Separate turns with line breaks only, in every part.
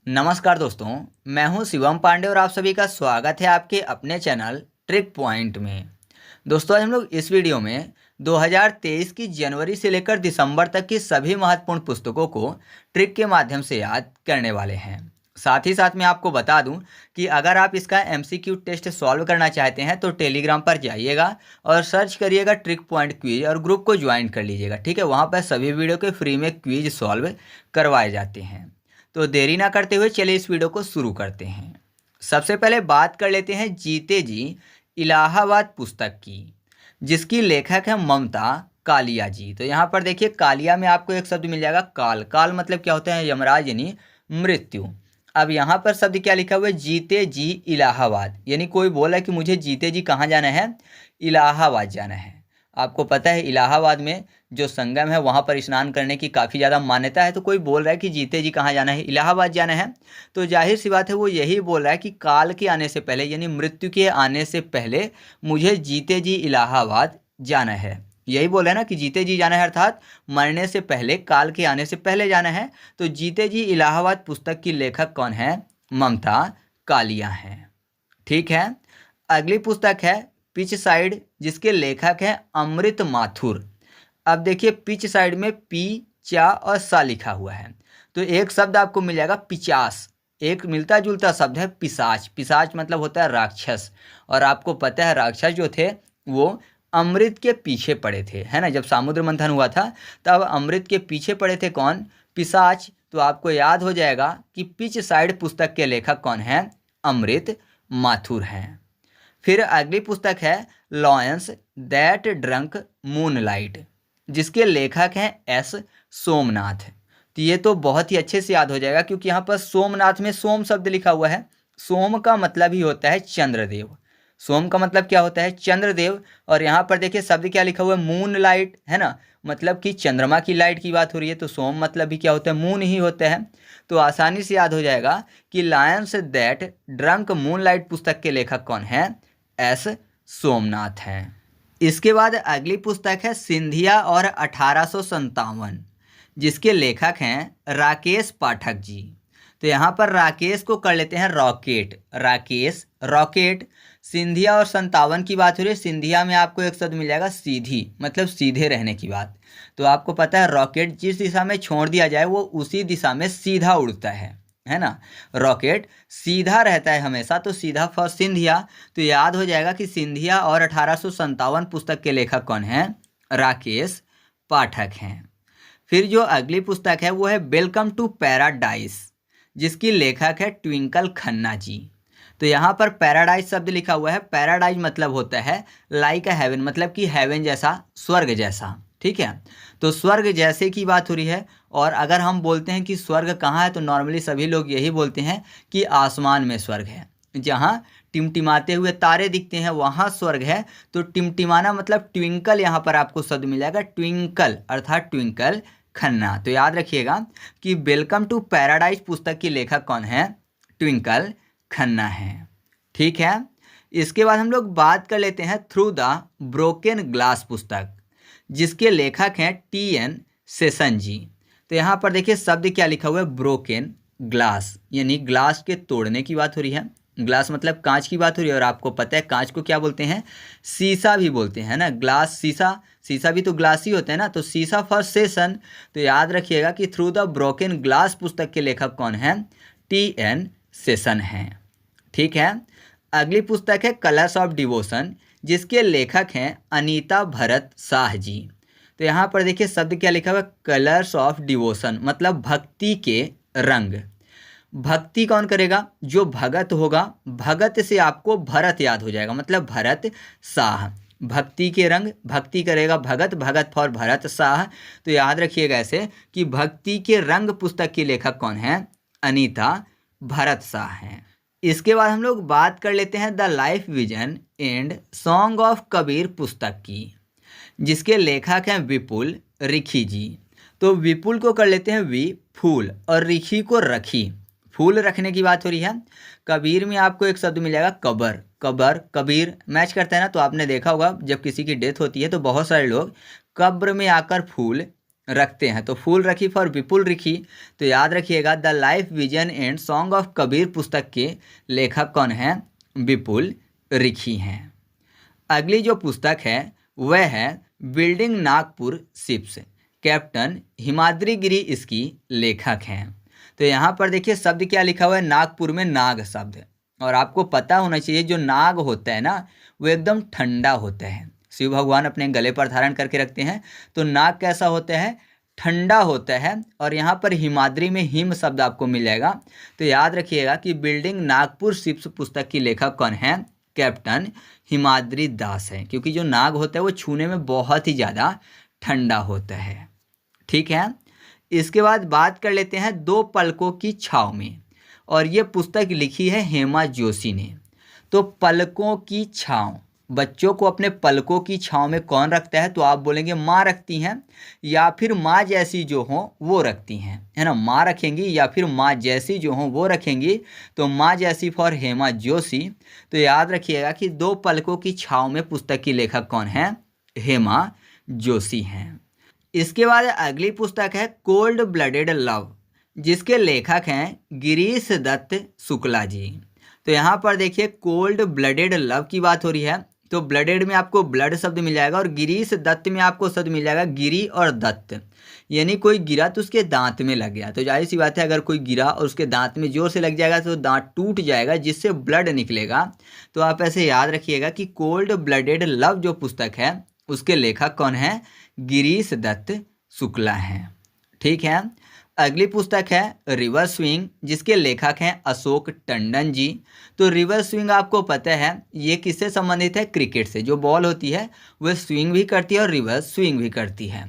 नमस्कार दोस्तों, मैं हूं शिवम पांडे और आप सभी का स्वागत है आपके अपने चैनल ट्रिक पॉइंट में। दोस्तों, आज हम लोग इस वीडियो में 2023 की जनवरी से लेकर दिसंबर तक की सभी महत्वपूर्ण पुस्तकों को ट्रिक के माध्यम से याद करने वाले हैं। साथ ही साथ मैं आपको बता दूं कि अगर आप इसका एमसीक्यू टेस्ट सॉल्व करना चाहते हैं तो टेलीग्राम पर जाइएगा और सर्च करिएगा ट्रिक पॉइंट क्विज और ग्रुप को ज्वाइन कर लीजिएगा। ठीक है, वहाँ पर सभी वीडियो के फ्री में क्विज सॉल्व करवाए जाते हैं। तो देरी ना करते हुए चलिए इस वीडियो को शुरू करते हैं। सबसे पहले बात कर लेते हैं जीते जी इलाहाबाद पुस्तक की, जिसकी लेखक है ममता कालिया जी। तो यहाँ पर देखिए, कालिया में आपको एक शब्द मिल जाएगा काल। काल मतलब क्या होता है? यमराज यानी मृत्यु। अब यहाँ पर शब्द क्या लिखा हुआ है? जीते जी इलाहाबाद, यानी कोई बोला कि मुझे जीते जी कहाँ जाना है? इलाहाबाद जाना है। आपको पता है इलाहाबाद में जो संगम है वहाँ पर स्नान करने की काफ़ी ज़्यादा मान्यता है। तो कोई बोल रहा है कि जीते जी कहाँ जाना है? इलाहाबाद जाना है। तो जाहिर सी बात है वो यही बोल रहा है कि काल के आने से पहले, यानी मृत्यु के आने से पहले मुझे जीते जी इलाहाबाद जाना है। यही बोल रहा है ना कि जीते जी जाना है, अर्थात मरने से पहले, काल के आने से पहले जाना है। तो जीते जी इलाहाबाद पुस्तक की लेखक कौन है? ममता कालिया हैं। ठीक है, अगली पुस्तक है पिच साइड, जिसके लेखक हैं अमृत माथुर। अब देखिए, पिच साइड में पी, चा और सा लिखा हुआ है। तो एक शब्द आपको मिल जाएगा पिचास। एक मिलता जुलता शब्द है पिशाच। पिशाच मतलब होता है राक्षस। और आपको पता है राक्षस जो थे वो अमृत के पीछे पड़े थे, है ना। जब समुद्र मंथन हुआ था तब अमृत के पीछे पड़े थे कौन? पिशाच। तो आपको याद हो जाएगा कि पिच साइड पुस्तक के लेखक कौन हैं? अमृत माथुर हैं। फिर अगली पुस्तक है लॉयंस दैट ड्रंक मूनलाइट, जिसके लेखक हैं एस सोमनाथ। तो ये तो बहुत ही अच्छे से याद हो जाएगा, क्योंकि यहाँ पर सोमनाथ में सोम शब्द लिखा हुआ है। सोम का मतलब ही होता है चंद्रदेव। सोम का मतलब क्या होता है? चंद्रदेव। और यहाँ पर देखिए शब्द क्या लिखा हुआ है? मून लाइट, है ना। मतलब कि चंद्रमा की लाइट की बात हो रही है। तो सोम मतलब भी क्या होता है? मून ही होता है। तो आसानी से याद हो जाएगा कि Lions that drunk moon light पुस्तक के लेखक कौन है? एस सोमनाथ हैं। इसके बाद अगली पुस्तक है सिंधिया और 1857, जिसके लेखक हैं राकेश पाठक जी। तो यहाँ पर राकेश को कर लेते हैं रॉकेट। राकेश रॉकेट। सिंधिया और 57 की बात हो रही है। सिंधिया में आपको एक शब्द मिल जाएगा सीधी, मतलब सीधे रहने की बात। तो आपको पता है रॉकेट जिस दिशा में छोड़ दिया जाए वो उसी दिशा में सीधा उड़ता है ना। रॉकेट सीधा रहता है हमेशा, तो सीधा फॉर सिंधिया। तो याद हो जाएगा कि सिंधिया और 1857 पुस्तक के लेखक कौन हैं? राकेश पाठक हैं। फिर जो अगली पुस्तक है वो है वेलकम टू पैराडाइस, जिसकी लेखक है ट्विंकल खन्ना जी। तो यहाँ पर पैराडाइज शब्द लिखा हुआ है। पैराडाइज मतलब होता है लाइक अ हेवन, मतलब कि हेवन जैसा, स्वर्ग जैसा। ठीक है, तो स्वर्ग जैसे की बात हो रही है। और अगर हम बोलते हैं कि स्वर्ग कहाँ है, तो नॉर्मली सभी लोग यही बोलते हैं कि आसमान में स्वर्ग है। जहाँ टिमटिमाते हुए तारे दिखते हैं वहाँ स्वर्ग है। तो टिमटिमाना मतलब ट्विंकल, यहाँ पर आपको शब्द मिल जाएगा ट्विंकल, अर्थात ट्विंकल खन्ना। तो याद रखिएगा कि वेलकम टू पैराडाइज पुस्तक की लेखक कौन है? ट्विंकल खन्ना है। ठीक है, इसके बाद हम लोग बात कर लेते हैं थ्रू द ब्रोकन ग्लास पुस्तक, जिसके लेखक हैं टी.एन. सेशन जी। तो यहाँ पर देखिए शब्द क्या लिखा हुआ है? ब्रोकन ग्लास, यानी ग्लास के तोड़ने की बात हो रही है। ग्लास मतलब कांच की बात हो रही है। और आपको पता है कांच को क्या बोलते हैं? शीशा भी बोलते हैं ना। ग्लास शीशा, शीशा भी तो ग्लास ही होता है ना। तो शीशा फॉर सेशन। तो याद रखिएगा कि थ्रू द ब्रोकन ग्लास पुस्तक के लेखक कौन हैं? टी.एन. सेशन हैं। ठीक है, अगली पुस्तक है कलर्स ऑफ डिवोशन, जिसके लेखक हैं अनीता भरत शाह जी। तो यहाँ पर देखिए शब्द क्या लिखा हुआ है? कलर्स ऑफ डिवोशन, मतलब भक्ति के रंग। भक्ति कौन करेगा? जो भगत होगा। भगत से आपको भरत याद हो जाएगा, मतलब भरत शाह। भक्ति के रंग, भक्ति करेगा भगत, भगत फॉर भरत शाह। तो याद रखिएगा ऐसे कि भक्ति के रंग पुस्तक की लेखक कौन है? अनीता भरत शाह हैं। इसके बाद हम लोग बात कर लेते हैं the life vision and song of Kabir पुस्तक की, जिसके लेखक हैं विपुल रिखी जी। तो विपुल को कर लेते हैं वी फूल और रिखी को रखी, फूल रखने की बात हो रही है। कबीर में आपको एक शब्द मिल जाएगा कबर। कबर कबीर मैच करता है ना। तो आपने देखा होगा जब किसी की डेथ होती है तो बहुत सारे लोग कब्र में आकर फूल रखते हैं। तो फूल रखी फॉर विपुल रिखी। तो याद रखिएगा the life vision and song of Kabir पुस्तक के लेखक कौन हैं? विपुल रिखी हैं। अगली जो पुस्तक है वह है building Nagpur ships, captain Himadri Giri इसकी लेखक हैं। तो यहाँ पर देखिए शब्द क्या लिखा हुआ है, नागपुर में नाग शब्द। और आपको पता होना चाहिए जो नाग होता है ना वो एकदम ठंडा होता है। शिव भगवान अपने गले पर धारण करके रखते हैं। तो नाग कैसा होता है? ठंडा होता है। और यहाँ पर हिमाद्री में हिम शब्द आपको मिल जाएगा। तो याद रखिएगा कि बिल्डिंग नागपुर शिप्स पुस्तक की लेखक कौन है? कैप्टन हिमाद्री दास है, क्योंकि जो नाग होता है वो छूने में बहुत ही ज़्यादा ठंडा होता है। ठीक है। इसके बाद बात कर लेते हैं दो पलकों की छाव में, और ये पुस्तक लिखी है हेमा जोशी ने। तो पलकों की छाव, बच्चों को अपने पलकों की छाव में कौन रखता है? तो आप बोलेंगे माँ रखती हैं, या फिर माँ जैसी जो हो वो रखती हैं, है ना। माँ रखेंगी या फिर माँ जैसी जो हो वो रखेंगी। तो माँ जैसी फॉर हेमा जोशी। तो याद रखिएगा कि दो पलकों की छाव में पुस्तक की लेखक कौन है? हेमा जोशी हैं। इसके बाद अगली पुस्तक है कोल्ड ब्लडेड लव, जिसके लेखक हैं गिरीश दत्त शुक्ला जी। तो यहाँ पर देखिए कोल्ड ब्लडेड लव की बात हो रही है। तो ब्लडेड में आपको ब्लड शब्द मिल जाएगा, और गिरीश दत्त में आपको शब्द मिल जाएगा गिरी और दत्त, यानी कोई गिरा तो उसके दांत में लग गया। तो जाहिर सी बात है अगर कोई गिरा और उसके दांत में जोर से लग जाएगा तो दांत टूट जाएगा, जिससे ब्लड निकलेगा। तो आप ऐसे याद रखिएगा कि कोल्ड ब्लडेड लव जो पुस्तक है उसके लेखक कौन है? गिरीश दत्त शुक्ला हैं। ठीक है। अगली पुस्तक है रिवर स्विंग, जिसके लेखक हैं अशोक टंडन जी। तो रिवर स्विंग आपको पता है ये किससे संबंधित है? क्रिकेट से। जो बॉल होती है वह स्विंग भी करती है और रिवर स्विंग भी करती है।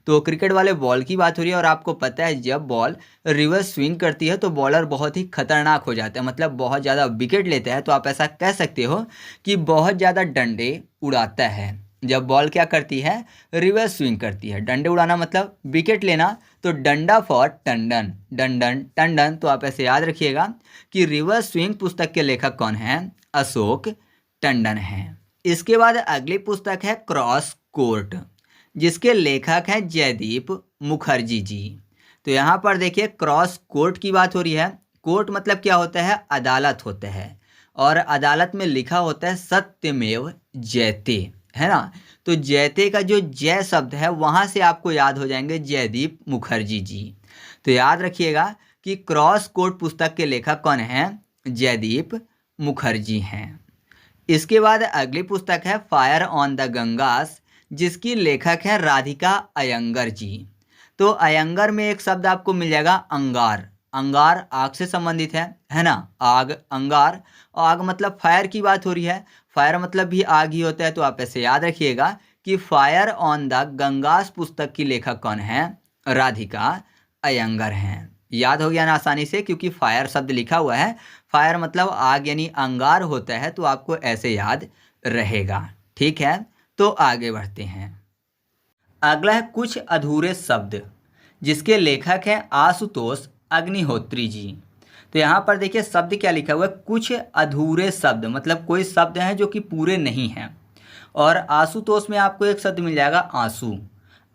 तो क्रिकेट वाले बॉल की बात हो रही है, और आपको पता है जब बॉल रिवर स्विंग करती है तो बॉलर बहुत ही खतरनाक हो जाता है, मतलब बहुत ज़्यादा विकेट लेता है। तो आप ऐसा कह सकते हो कि बहुत ज़्यादा डंडे उड़ाता है जब बॉल क्या करती है? रिवर्स स्विंग करती है। डंडे उड़ाना मतलब विकेट लेना। तो डंडा फॉर टंडन, डंडन टंडन। तो आप ऐसे याद रखिएगा कि रिवर्स स्विंग पुस्तक के लेखक कौन हैं? अशोक टंडन हैं। इसके बाद अगली पुस्तक है क्रॉस कोर्ट, जिसके लेखक हैं जयदीप मुखर्जी जी। तो यहाँ पर देखिए क्रॉस कोर्ट की बात हो रही है। कोर्ट मतलब क्या होता है? अदालत होता है, और अदालत में लिखा होता है सत्यमेव जयते, है ना। तो जयते का जो जय शब्द है वहाँ से आपको याद हो जाएंगे जयदीप मुखर्जी जी। तो याद रखिएगा कि क्रॉस कोर्ट पुस्तक के लेखक कौन हैं? जयदीप मुखर्जी हैं। इसके बाद अगली पुस्तक है फायर ऑन द गंगास, जिसकी लेखक है राधिका अयंगर जी। तो अयंगर में एक शब्द आपको मिल जाएगा अंगार। अंगार आग से संबंधित है ना। आग, अंगार। आग मतलब फायर की बात हो रही है, फायर मतलब भी आग ही होता है। तो आप ऐसे याद रखिएगा कि फायर ऑन द गंगास पुस्तक की लेखक कौन है? राधिका अयंगर हैं। याद हो गया ना आसानी से, क्योंकि फायर शब्द लिखा हुआ है। फायर मतलब आग यानी अंगार होता है, तो आपको ऐसे याद रहेगा। ठीक है। तो आगे बढ़ते हैं। अगला है कुछ अधूरे शब्द, जिसके लेखक हैं आशुतोष अग्निहोत्री जी। तो यहाँ पर देखिए शब्द क्या लिखा हुआ है? कुछ अधूरे शब्द, मतलब कोई शब्द हैं जो कि पूरे नहीं हैं। और आशुतोष में आपको एक शब्द मिल जाएगा आंसू।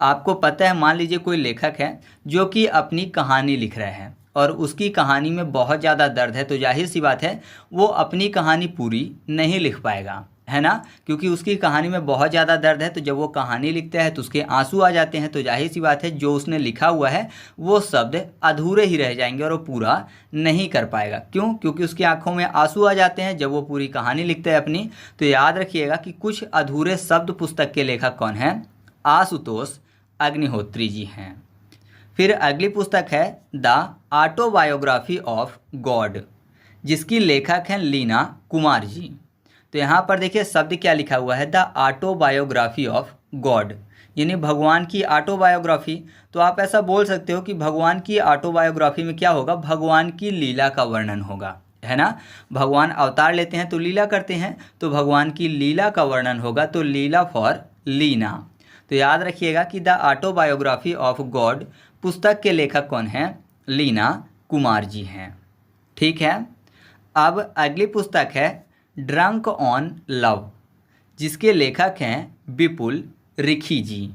आपको पता है मान लीजिए कोई लेखक है जो कि अपनी कहानी लिख रहा है और उसकी कहानी में बहुत ज़्यादा दर्द है, तो जाहिर सी बात है वो अपनी कहानी पूरी नहीं लिख पाएगा, है ना। क्योंकि उसकी कहानी में बहुत ज़्यादा दर्द है, तो जब वो कहानी लिखता है तो उसके आंसू आ जाते हैं। तो जाहिर सी बात है जो उसने लिखा हुआ है वो शब्द अधूरे ही रह जाएंगे और वो पूरा नहीं कर पाएगा। क्यों? क्योंकि उसकी आंखों में आंसू आ जाते हैं जब वो पूरी कहानी लिखता है अपनी। तो याद रखिएगा कि कुछ अधूरे शब्द पुस्तक के लेखक कौन हैं? आशुतोष अग्निहोत्री जी हैं। फिर अगली पुस्तक है द ऑटोबायोग्राफी ऑफ गॉड, जिसकी लेखक हैं लीना कुमार जी। तो यहाँ पर देखिए शब्द क्या लिखा हुआ है? द ऑटोबायोग्राफी ऑफ गॉड, यानी भगवान की ऑटोबायोग्राफी। तो आप ऐसा बोल सकते हो कि भगवान की ऑटोबायोग्राफी में क्या होगा? भगवान की लीला का वर्णन होगा, है ना। भगवान अवतार लेते हैं तो लीला करते हैं, तो भगवान की लीला का वर्णन होगा। तो लीला फॉर लीना। तो याद रखिएगा कि द ऑटोबायोग्राफी ऑफ गॉड पुस्तक के लेखक कौन हैं? लीना कुमार जी हैं। ठीक है। अब अगली पुस्तक है ड्रंक ऑन लव, जिसके लेखक हैं विपुल रिखी जी।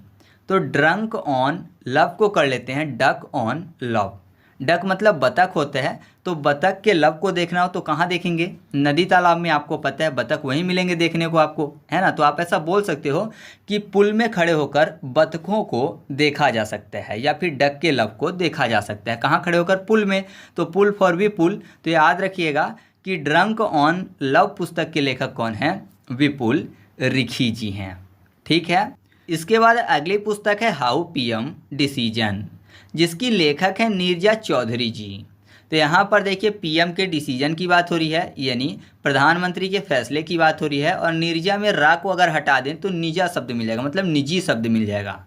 तो ड्रंक ऑन लव को कर लेते हैं डक ऑन लव। डक मतलब बतख होता है, तो बतख के लव को देखना हो तो कहाँ देखेंगे? नदी तालाब में। आपको पता है बतख वहीं मिलेंगे देखने को आपको, है ना। तो आप ऐसा बोल सकते हो कि पुल में खड़े होकर बतखों को देखा जा सकता है, या फिर डक के लव को देखा जा सकता है। कहाँ खड़े होकर? पुल में। तो पुल फॉर भी पुल। तो याद रखिएगा कि ड्रंक ऑन लव पुस्तक के लेखक कौन हैं? विपुल रिखी जी हैं। ठीक है। इसके बाद अगली पुस्तक है हाउ पीएम डिसीजन, जिसकी लेखक है नीरजा चौधरी जी। तो यहाँ पर देखिए पीएम के डिसीजन की बात हो रही है, यानी प्रधानमंत्री के फैसले की बात हो रही है, और नीरजा में रा को अगर हटा दें तो निजा शब्द मिल जाएगा, मतलब निजी शब्द मिल जाएगा।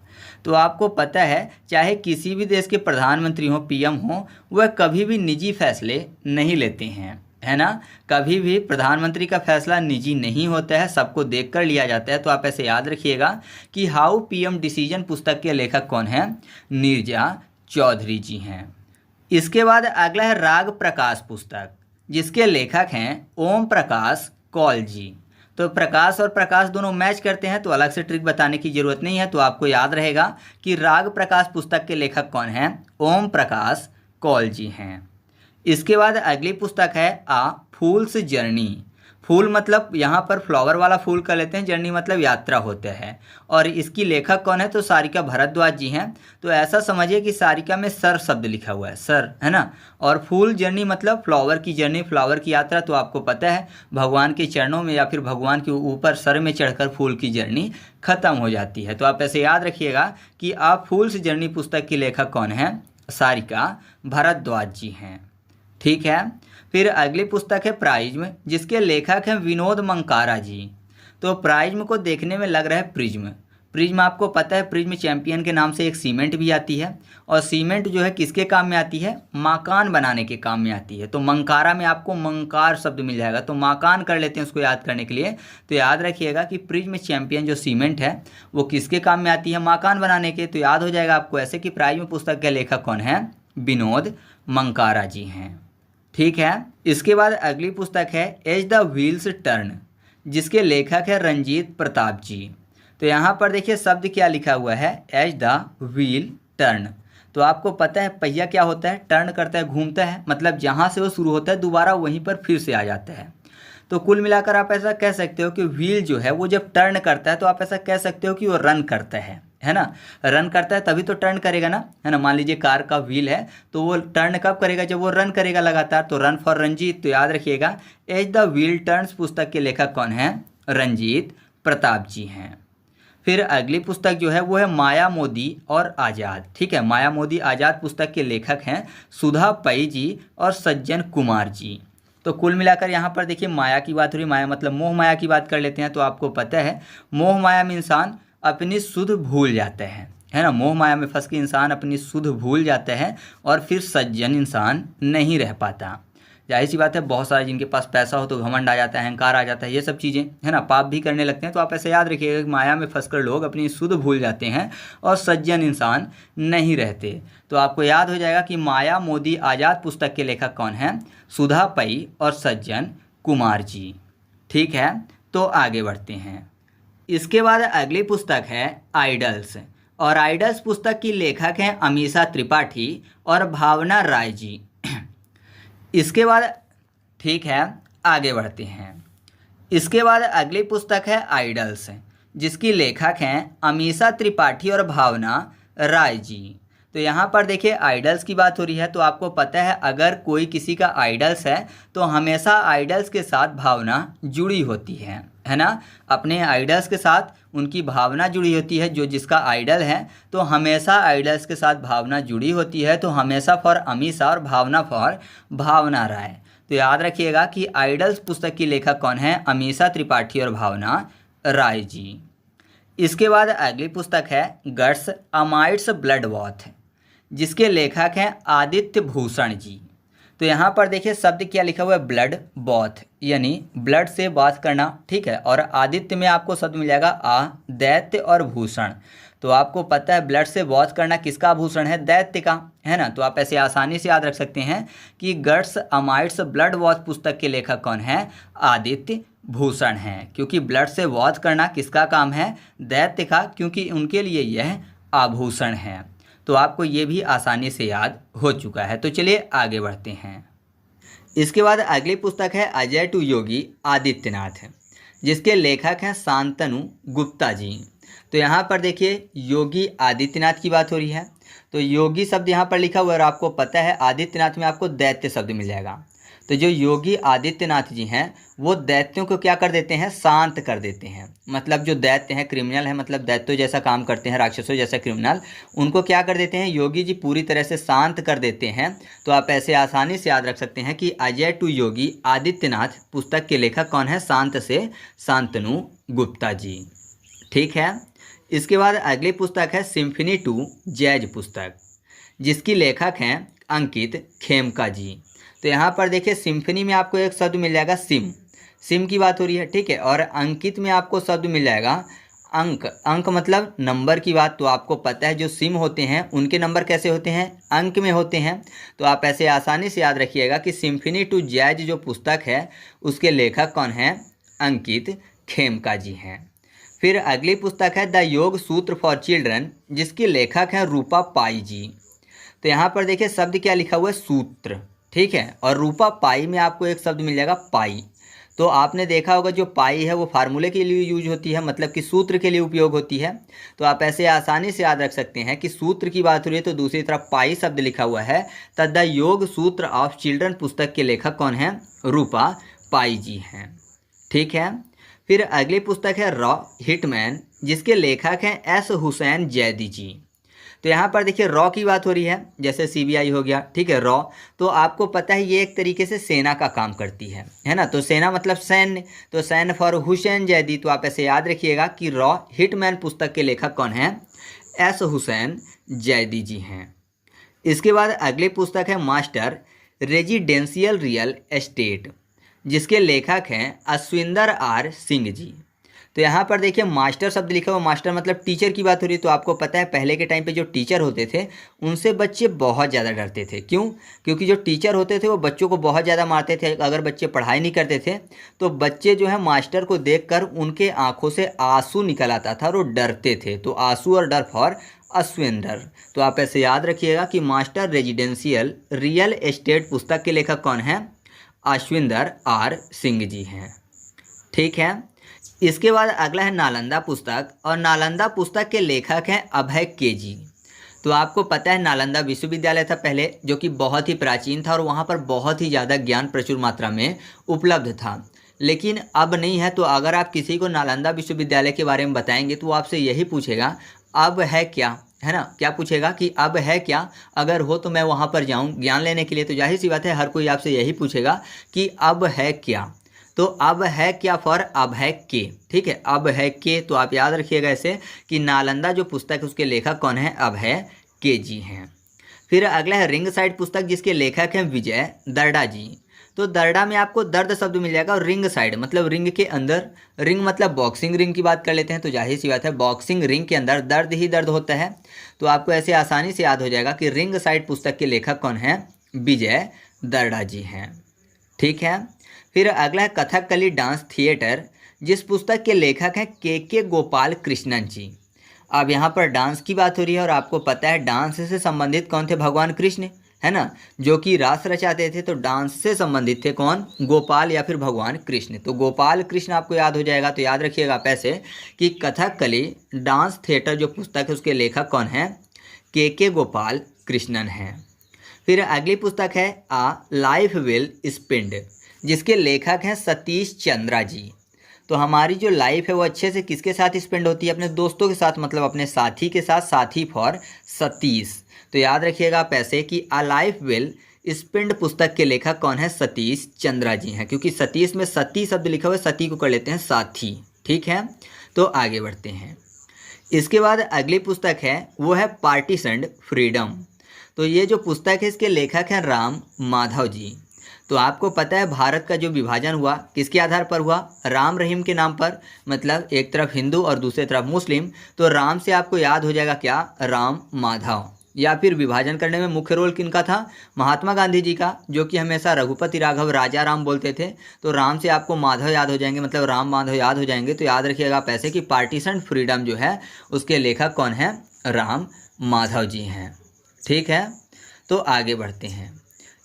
तो आपको पता है चाहे किसी भी देश के प्रधानमंत्री हो, पीएम हो, वह कभी भी निजी फैसले नहीं लेते हैं, है ना। कभी भी प्रधानमंत्री का फैसला निजी नहीं होता है, सबको देखकर लिया जाता है। तो आप ऐसे याद रखिएगा कि हाउ पीएम डिसीजन पुस्तक के लेखक कौन हैं? नीरजा चौधरी जी हैं। इसके बाद अगला है राग प्रकाश पुस्तक, जिसके लेखक हैं ओम प्रकाश कौल जी। तो प्रकाश और प्रकाश दोनों मैच करते हैं, तो अलग से ट्रिक बताने की जरूरत नहीं है। तो आपको याद रहेगा कि राग प्रकाश पुस्तक के लेखक कौन हैं? ओम प्रकाश कौल जी हैं। इसके बाद अगली पुस्तक है आ फूल्स जर्नी। फूल मतलब यहाँ पर फ्लावर वाला फूल कर लेते हैं, जर्नी मतलब यात्रा होता है। और इसकी लेखक कौन है? तो सारिका भारद्वाज जी हैं। तो ऐसा समझिए कि सारिका में सर शब्द लिखा हुआ है, सर, है ना। और फूल जर्नी मतलब फ्लावर की जर्नी, फ्लावर की यात्रा। तो आपको पता है भगवान के चरणों में या फिर भगवान के ऊपर सर में चढ़कर फूल की जर्नी खत्म हो जाती है। तो आप ऐसे याद रखिएगा कि आप फूल्स जर्नी पुस्तक की लेखक कौन है? सारिका भारद्वाज जी हैं। ठीक है। फिर अगली पुस्तक है प्राइज्म, जिसके लेखक हैं विनोद मंकारा जी। तो प्राइज्म को देखने में लग रहा है प्रिज्म। प्रिज्म आपको पता है प्रिज्म चैंपियन के नाम से एक सीमेंट भी आती है, और सीमेंट जो है किसके काम में आती है? मकान बनाने के काम में आती है। तो मंकारा में आपको मंकार शब्द मिल जाएगा, तो मकान कर लेते हैं उसको याद करने के लिए। तो याद रखिएगा कि प्रिज्म चैंपियन जो सीमेंट है वो किसके काम में आती है? मकान बनाने के। तो याद हो जाएगा आपको ऐसे कि प्राइज्म पुस्तक के लेखक कौन है? विनोद मंकारा जी हैं। ठीक है। इसके बाद अगली पुस्तक है एज द व्हील्स टर्न, जिसके लेखक है रंजीत प्रताप जी। तो यहाँ पर देखिए शब्द क्या लिखा हुआ है? As the wheel turn. तो आपको पता है पहिया क्या होता है? टर्न करता है, घूमता है, मतलब जहाँ से वो शुरू होता है दोबारा वहीं पर फिर से आ जाता है। तो कुल मिलाकर आप ऐसा कह सकते हो कि व्हील जो है वो जब टर्न करता है तो आप ऐसा कह सकते हो कि वो रन करता है ना। रन करता है तभी तो टर्न करेगा ना, है ना। मान लीजिए कार का व्हील है तो वो टर्न कब करेगा? जब वो रन करेगा लगातार। तो रन फॉर रंजीत। तो याद रखिएगा एज द व्हील टर्न्स पुस्तक के लेखक कौन हैं? रंजीत प्रताप जी हैं। फिर अगली पुस्तक जो है वो है माया मोदी और आज़ाद। ठीक है। माया मोदी आज़ाद पुस्तक के लेखक हैं सुधा पै जी और सज्जन कुमार जी। तो कुल मिलाकर यहाँ पर देखिए माया की बात हो रही, माया मतलब मोह माया की बात कर लेते हैं। तो आपको पता है मोह माया में इंसान अपनी सुध भूल जाता है ना। मोह माया में फंस के इंसान अपनी सुध भूल जाता है और फिर सज्जन इंसान नहीं रह पाता। जाहिर सी बात है बहुत सारे जिनके पास पैसा हो तो घमंड आ जाता है, अहंकार आ जाता है, ये सब चीज़ें, है ना, पाप भी करने लगते हैं। तो आप ऐसे याद रखिएगा कि माया में फंसकर लोग अपनी सुध भूल जाते हैं और सज्जन इंसान नहीं रहते। तो आपको याद हो जाएगा कि माया मोदी आज़ाद पुस्तक के लेखक कौन हैं? सुधा पै और सज्जन कुमार जी। ठीक है। तो आगे बढ़ते हैं। इसके बाद अगली पुस्तक है आइडल्स, और आइडल्स पुस्तक की लेखक हैं अमीषा त्रिपाठी और भावना राय जी। इसके बाद ठीक है आगे बढ़ते हैं। इसके बाद अगली पुस्तक है आइडल्स, जिसकी लेखक हैं अमीषा त्रिपाठी और भावना राय जी। तो यहाँ पर देखिए आइडल्स की बात हो रही है। तो आपको पता है अगर कोई किसी का आइडल्स है तो हमेशा आइडल्स के साथ भावना जुड़ी होती है ना। अपने आइडल्स के साथ उनकी भावना जुड़ी होती है। जो जिसका आइडल है तो हमेशा आइडल्स के साथ भावना जुड़ी होती है। तो हमेशा फॉर अमीषा और भावना फॉर भावना राय। तो याद रखिएगा कि आइडल्स पुस्तक की लेखक कौन है? अमीषा त्रिपाठी और भावना राय जी। इसके बाद अगली पुस्तक है गट्स अमाइट्स ब्लड वॉथ, जिसके लेखक हैं आदित्य भूषण जी। तो यहाँ पर देखिए शब्द क्या लिखा हुआ है? ब्लड बॉथ, यानी ब्लड से बात करना। ठीक है। और आदित्य में आपको शब्द मिल जाएगा आ, दैत्य और भूषण। तो आपको पता है ब्लड से बात करना किसका आभूषण है? दैत्य का, है ना। तो आप ऐसे आसानी से याद रख सकते हैं कि गट्स अमाइट्स ब्लड वॉथ पुस्तक के लेखक कौन है? आदित्य भूषण हैं। क्योंकि ब्लड से वॉथ करना किसका काम है? दैत्य का, क्योंकि उनके लिए यह आभूषण हैं। तो आपको ये भी आसानी से याद हो चुका है। तो चलिए आगे बढ़ते हैं। इसके बाद अगली पुस्तक है अजय टू योगी आदित्यनाथ, जिसके लेखक हैं शांतनु गुप्ता जी। तो यहाँ पर देखिए योगी आदित्यनाथ की बात हो रही है। तो योगी शब्द यहाँ पर लिखा हुआ है और आपको पता है आदित्यनाथ में आपको दैत्य शब्द मिल जाएगा। तो जो योगी आदित्यनाथ जी हैं वो दैत्यों को क्या कर देते हैं, शांत कर देते हैं। मतलब जो दैत्य हैं, क्रिमिनल हैं, मतलब दैत्यों जैसा काम करते हैं, राक्षसों जैसा क्रिमिनल, उनको क्या कर देते हैं योगी जी पूरी तरह से शांत कर देते हैं। तो आप ऐसे आसानी से याद रख सकते हैं कि अजय टू योगी आदित्यनाथ पुस्तक के लेखक कौन है, शांत से शांतनु गुप्ता जी। ठीक है। इसके बाद अगली पुस्तक है सिम्फनी टू जैज पुस्तक, जिसकी लेखक हैं अंकित खेमका जी। तो यहाँ पर देखिए सिम्फनी में आपको एक शब्द मिल जाएगा सिम, सिम की बात हो रही है। ठीक है। और अंकित में आपको शब्द मिल जाएगा अंक, अंक मतलब नंबर की बात। तो आपको पता है जो सिम होते हैं उनके नंबर कैसे होते हैं, अंक में होते हैं। तो आप ऐसे आसानी से याद रखिएगा कि सिम्फनी टू जैज जो पुस्तक है उसके लेखक कौन हैं, अंकित खेमका जी हैं। फिर अगली पुस्तक है द योग सूत्र फॉर चिल्ड्रन, जिसके लेखक हैं रूपा पाई जी। तो यहाँ पर देखिए शब्द क्या लिखा हुआ है, सूत्र। ठीक है। और रूपा पाई में आपको एक शब्द मिल जाएगा पाई। तो आपने देखा होगा जो पाई है वो फार्मूले के लिए यूज होती है, मतलब कि सूत्र के लिए उपयोग होती है। तो आप ऐसे आसानी से याद रख सकते हैं कि सूत्र की बात हो रही है तो दूसरी तरफ पाई शब्द लिखा हुआ है। तो द योग सूत्र ऑफ चिल्ड्रन पुस्तक के लेखक कौन हैं, रूपा पाई जी हैं। ठीक है। फिर अगली पुस्तक है रॉ हिटमैन, जिसके लेखक हैं एस हुसैन जैदी जी। तो यहाँ पर देखिए रॉ की बात हो रही है, जैसे सीबीआई हो गया। ठीक है। रॉ तो आपको पता है ये एक तरीके से सेना का काम करती है ना। तो सेना मतलब सैन्य, तो सैन्य फॉर हुसैन जैदी। तो आप ऐसे याद रखिएगा कि रॉ हिटमैन पुस्तक के लेखक कौन हैं, एस हुसैन जैदी जी हैं। इसके बाद अगली पुस्तक है मास्टर रेजिडेंशियल रियल एस्टेट, जिसके लेखक हैं अश्विंदर आर सिंह जी। तो यहाँ पर देखिए मास्टर शब्द लिखा हुआ, मास्टर मतलब टीचर की बात हो रही है। तो आपको पता है पहले के टाइम पे जो टीचर होते थे उनसे बच्चे बहुत ज़्यादा डरते थे। क्यों? क्योंकि जो टीचर होते थे वो बच्चों को बहुत ज़्यादा मारते थे। अगर बच्चे पढ़ाई नहीं करते थे तो बच्चे जो है मास्टर को देखकर उनके आँखों से आंसू निकल आता था और वो डरते थे। तो आंसू और डर फॉर अश्विंदर। तो आप ऐसे याद रखिएगा कि मास्टर रेजिडेंशियल रियल एस्टेट पुस्तक के लेखक कौन हैं, अश्विंदर आर सिंह जी हैं। ठीक है। इसके बाद अगला है नालंदा पुस्तक, और नालंदा पुस्तक के लेखक हैं अभय के जी। तो आपको पता है नालंदा विश्वविद्यालय था पहले, जो कि बहुत ही प्राचीन था और वहाँ पर बहुत ही ज़्यादा ज्ञान प्रचुर मात्रा में उपलब्ध था। लेकिन अब नहीं है। तो अगर आप किसी को नालंदा विश्वविद्यालय के बारे में बताएंगे तो वो आपसे यही पूछेगा अब है क्या, है ना। क्या पूछेगा कि अब है क्या, अगर हो तो मैं वहाँ पर जाऊँ ज्ञान लेने के लिए। तो जाहिर सी बात है हर कोई आपसे यही पूछेगा कि अब है क्या। तो अब है क्या फॉर अब है के। ठीक है। अब है के। तो आप याद रखिएगा ऐसे कि नालंदा जो पुस्तक है उसके लेखक कौन है, अब है के जी हैं। फिर अगला है रिंग साइड पुस्तक, जिसके लेखक हैं विजय दर्डा जी। तो दर्डा में आपको दर्द शब्द मिल जाएगा और रिंग साइड मतलब रिंग के अंदर, रिंग मतलब बॉक्सिंग रिंग की बात कर लेते हैं। तो जाहिर सी बात है बॉक्सिंग रिंग के अंदर दर्द ही दर्द होता है। तो आपको ऐसे आसानी से याद हो जाएगा कि रिंग साइड पुस्तक के लेखक कौन हैं, विजय दर्डा जी हैं। ठीक है। फिर अगला है कथकली डांस थिएटर, जिस पुस्तक के लेखक हैं के गोपाल कृष्णन जी। अब यहाँ पर डांस की बात हो रही है और आपको पता है डांस से संबंधित कौन थे, भगवान कृष्ण, है ना, जो कि रास रचाते थे। तो डांस से संबंधित थे कौन, गोपाल या फिर भगवान कृष्ण। तो गोपाल कृष्ण आपको याद हो जाएगा। तो याद रखिएगा आप ऐसे कि कथकली डांस थिएटर जो पुस्तक है उसके लेखक कौन हैं, के गोपाल कृष्णन हैं। फिर अगली पुस्तक है आ लाइफ वेल स्पेंड, जिसके लेखक हैं सतीश चंद्रा जी। तो हमारी जो लाइफ है वो अच्छे से किसके साथ स्पेंड होती है, अपने दोस्तों के साथ, मतलब अपने साथी के साथ, साथी फॉर सतीश। तो याद रखिएगा आप ऐसे कि आ लाइफ वेल स्पेंड पुस्तक के लेखक कौन है, सतीश चंद्रा जी हैं। क्योंकि सतीश में सती शब्द लिखा हुआ है, सती को कर लेते हैं साथी। ठीक है। तो आगे बढ़ते हैं। इसके बाद अगली पुस्तक है वो है पार्टीशन्ड फ्रीडम। तो ये जो पुस्तक है इसके लेखक हैं राम माधव जी। तो आपको पता है भारत का जो विभाजन हुआ किसके आधार पर हुआ, राम रहीम के नाम पर। मतलब एक तरफ हिंदू और दूसरी तरफ मुस्लिम। तो राम से आपको याद हो जाएगा क्या, राम माधव। या फिर विभाजन करने में मुख्य रोल किनका था, महात्मा गांधी जी का, जो कि हमेशा रघुपति राघव राजा राम बोलते थे। तो राम से आपको माधव याद हो जाएंगे, मतलब राम माधव याद हो जाएंगे। तो याद रखिएगा आप ऐसे कि पार्टीशन फ्रीडम जो है उसके लेखक कौन है, राम माधव जी हैं। ठीक है, तो आगे बढ़ते हैं।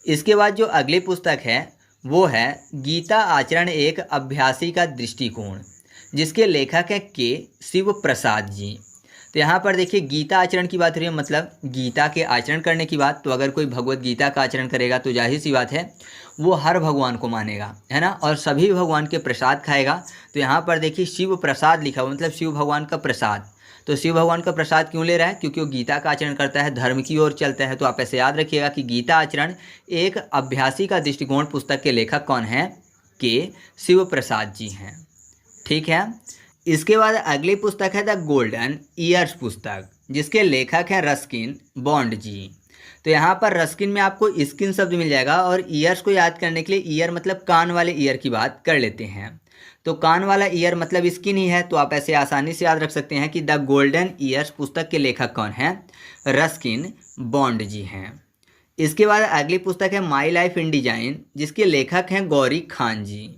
इसके बाद जो अगली पुस्तक है वो है गीता आचरण एक अभ्यासी का दृष्टिकोण, जिसके लेखक हैं के शिव प्रसाद जी। तो यहाँ पर देखिए गीता आचरण की बात हो रही है, मतलब गीता के आचरण करने की बात। तो अगर कोई भगवत गीता का आचरण करेगा तो जाहिर सी बात है वो हर भगवान को मानेगा, है ना, और सभी भगवान के प्रसाद खाएगा। तो यहाँ पर देखिए शिव प्रसाद लिखा हुआ, मतलब शिव भगवान का प्रसाद। तो शिव भगवान का प्रसाद क्यों ले रहा है? क्योंकि वो गीता का आचरण करता है, धर्म की ओर चलता है। तो आप ऐसे याद रखिएगा कि गीता आचरण एक अभ्यासी का दृष्टिकोण पुस्तक के लेखक कौन हैं? के शिव प्रसाद जी हैं। ठीक है, इसके बाद अगली पुस्तक है द गोल्डन ईयर्स पुस्तक, जिसके लेखक हैं रस्किन बॉन्ड जी। तो यहाँ पर रस्किन में आपको स्किन शब्द मिल जाएगा, और ईयर्स को याद करने के लिए ईयर मतलब कान वाले ईयर की बात कर लेते हैं। तो कान वाला ईयर मतलब स्किन ही है, तो आप ऐसे आसानी से याद रख सकते हैं कि द गोल्डन ईयर्स पुस्तक के लेखक कौन हैं? रस्किन बॉन्ड जी हैं। इसके बाद अगली पुस्तक है माई लाइफ इन डिजाइन, जिसके लेखक हैं गौरी खान जी।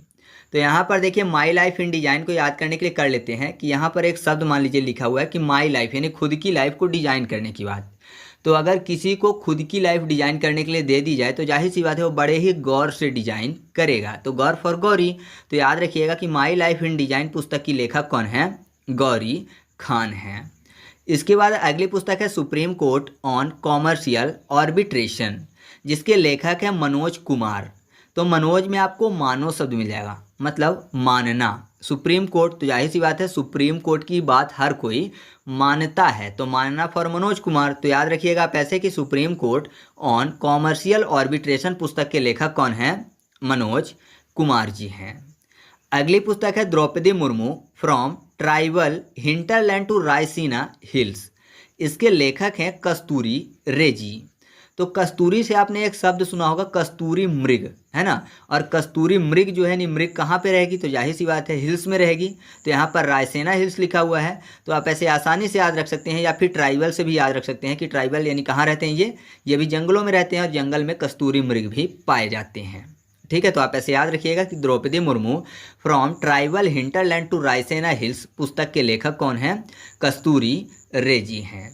तो यहाँ पर देखिए माई लाइफ इन डिजाइन को याद करने के लिए कर लेते हैं कि यहाँ पर एक शब्द मान लीजिए लिखा हुआ है कि माई लाइफ, यानी खुद की लाइफ को डिजाइन करने की बात। तो अगर किसी को खुद की लाइफ डिजाइन करने के लिए दे दी जाए तो जाहिर सी बात है वो बड़े ही गौर से डिजाइन करेगा। तो गौर फॉर गौरी। तो याद रखिएगा कि माई लाइफ इन डिजाइन पुस्तक की लेखक कौन है? गौरी खान हैं। इसके बाद अगली पुस्तक है supreme court on commercial arbitration, जिसके लेखक हैं मनोज कुमार। तो मनोज में आपको मानो शब्द मिल जाएगा, मतलब मानना। सुप्रीम कोर्ट, तो जाहिर सी बात है सुप्रीम कोर्ट की बात हर कोई मानता है, तो मानना फॉर मनोज कुमार। तो याद रखिएगा आप ऐसे कि supreme court on commercial arbitration पुस्तक के लेखक कौन हैं? मनोज कुमार जी हैं। अगली पुस्तक है Droupadi Murmu from tribal hinterland to Raisina hills, इसके लेखक हैं कस्तूरी रे जी। तो कस्तूरी से आपने एक शब्द सुना होगा कस्तूरी मृग, है ना, और कस्तूरी मृग जो है, नहीं मृग कहाँ पे रहेगी? तो जाहिर सी बात है हिल्स में रहेगी। तो यहाँ पर रायसेना हिल्स लिखा हुआ है, तो आप ऐसे आसानी से याद रख सकते हैं, या फिर ट्राइबल से भी याद रख सकते हैं कि ट्राइबल यानी कहाँ रहते हैं ये भी जंगलों में रहते हैं, और जंगल में कस्तूरी मृग भी पाए जाते हैं। ठीक है, तो आप ऐसे याद रखिएगा कि Droupadi Murmu from tribal hinterland to Raisina hills पुस्तक के लेखक कौन हैं? कस्तूरी रे जी हैं।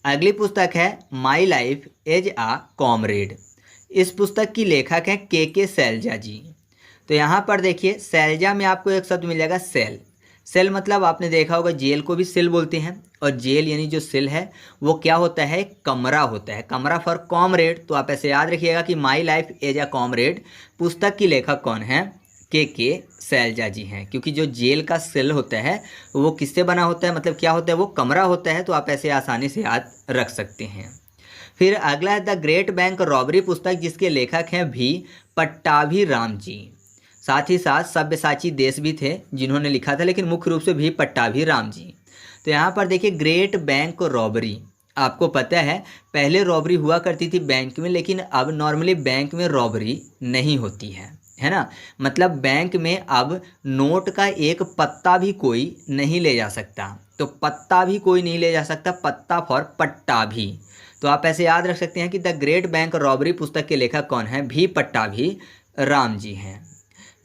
अगली पुस्तक है my life as a comrade, इस पुस्तक की लेखक हैं के शैलजा जी। तो यहाँ पर देखिए शैलजा में आपको एक शब्द मिल जाएगा सेल। सेल मतलब आपने देखा होगा जेल को भी सेल बोलते हैं, और जेल यानी जो सेल है वो क्या होता है? कमरा होता है, कमरा फॉर कॉमरेड। तो आप ऐसे याद रखिएगा कि my life as a comrade पुस्तक की लेखक कौन है? के शैलजा जी हैं। क्योंकि जो जेल का सेल होता है वो किससे बना होता है, मतलब क्या होता है? वो कमरा होता है। तो आप ऐसे आसानी से याद रख सकते हैं। फिर अगला है द ग्रेट बैंक रॉबरी पुस्तक, जिसके लेखक हैं भी पट्टाभी राम जी। साथ ही साथ सब्यसाची देश भी थे जिन्होंने लिखा था, लेकिन मुख्य रूप से भी पट्टाभी राम जी। तो यहाँ पर देखिए ग्रेट बैंक रॉबरी, आपको पता है पहले रॉबरी हुआ करती थी बैंक में, लेकिन अब नॉर्मली बैंक में रॉबरी नहीं होती है ना, मतलब बैंक में अब नोट का एक पत्ता भी कोई नहीं ले जा सकता। तो पत्ता भी कोई नहीं ले जा सकता, पत्ता फॉर पट्टा भी। तो आप ऐसे याद रख सकते हैं कि द ग्रेट बैंक रॉबरी पुस्तक के लेखक कौन है? भी पट्टाभी राम जी हैं।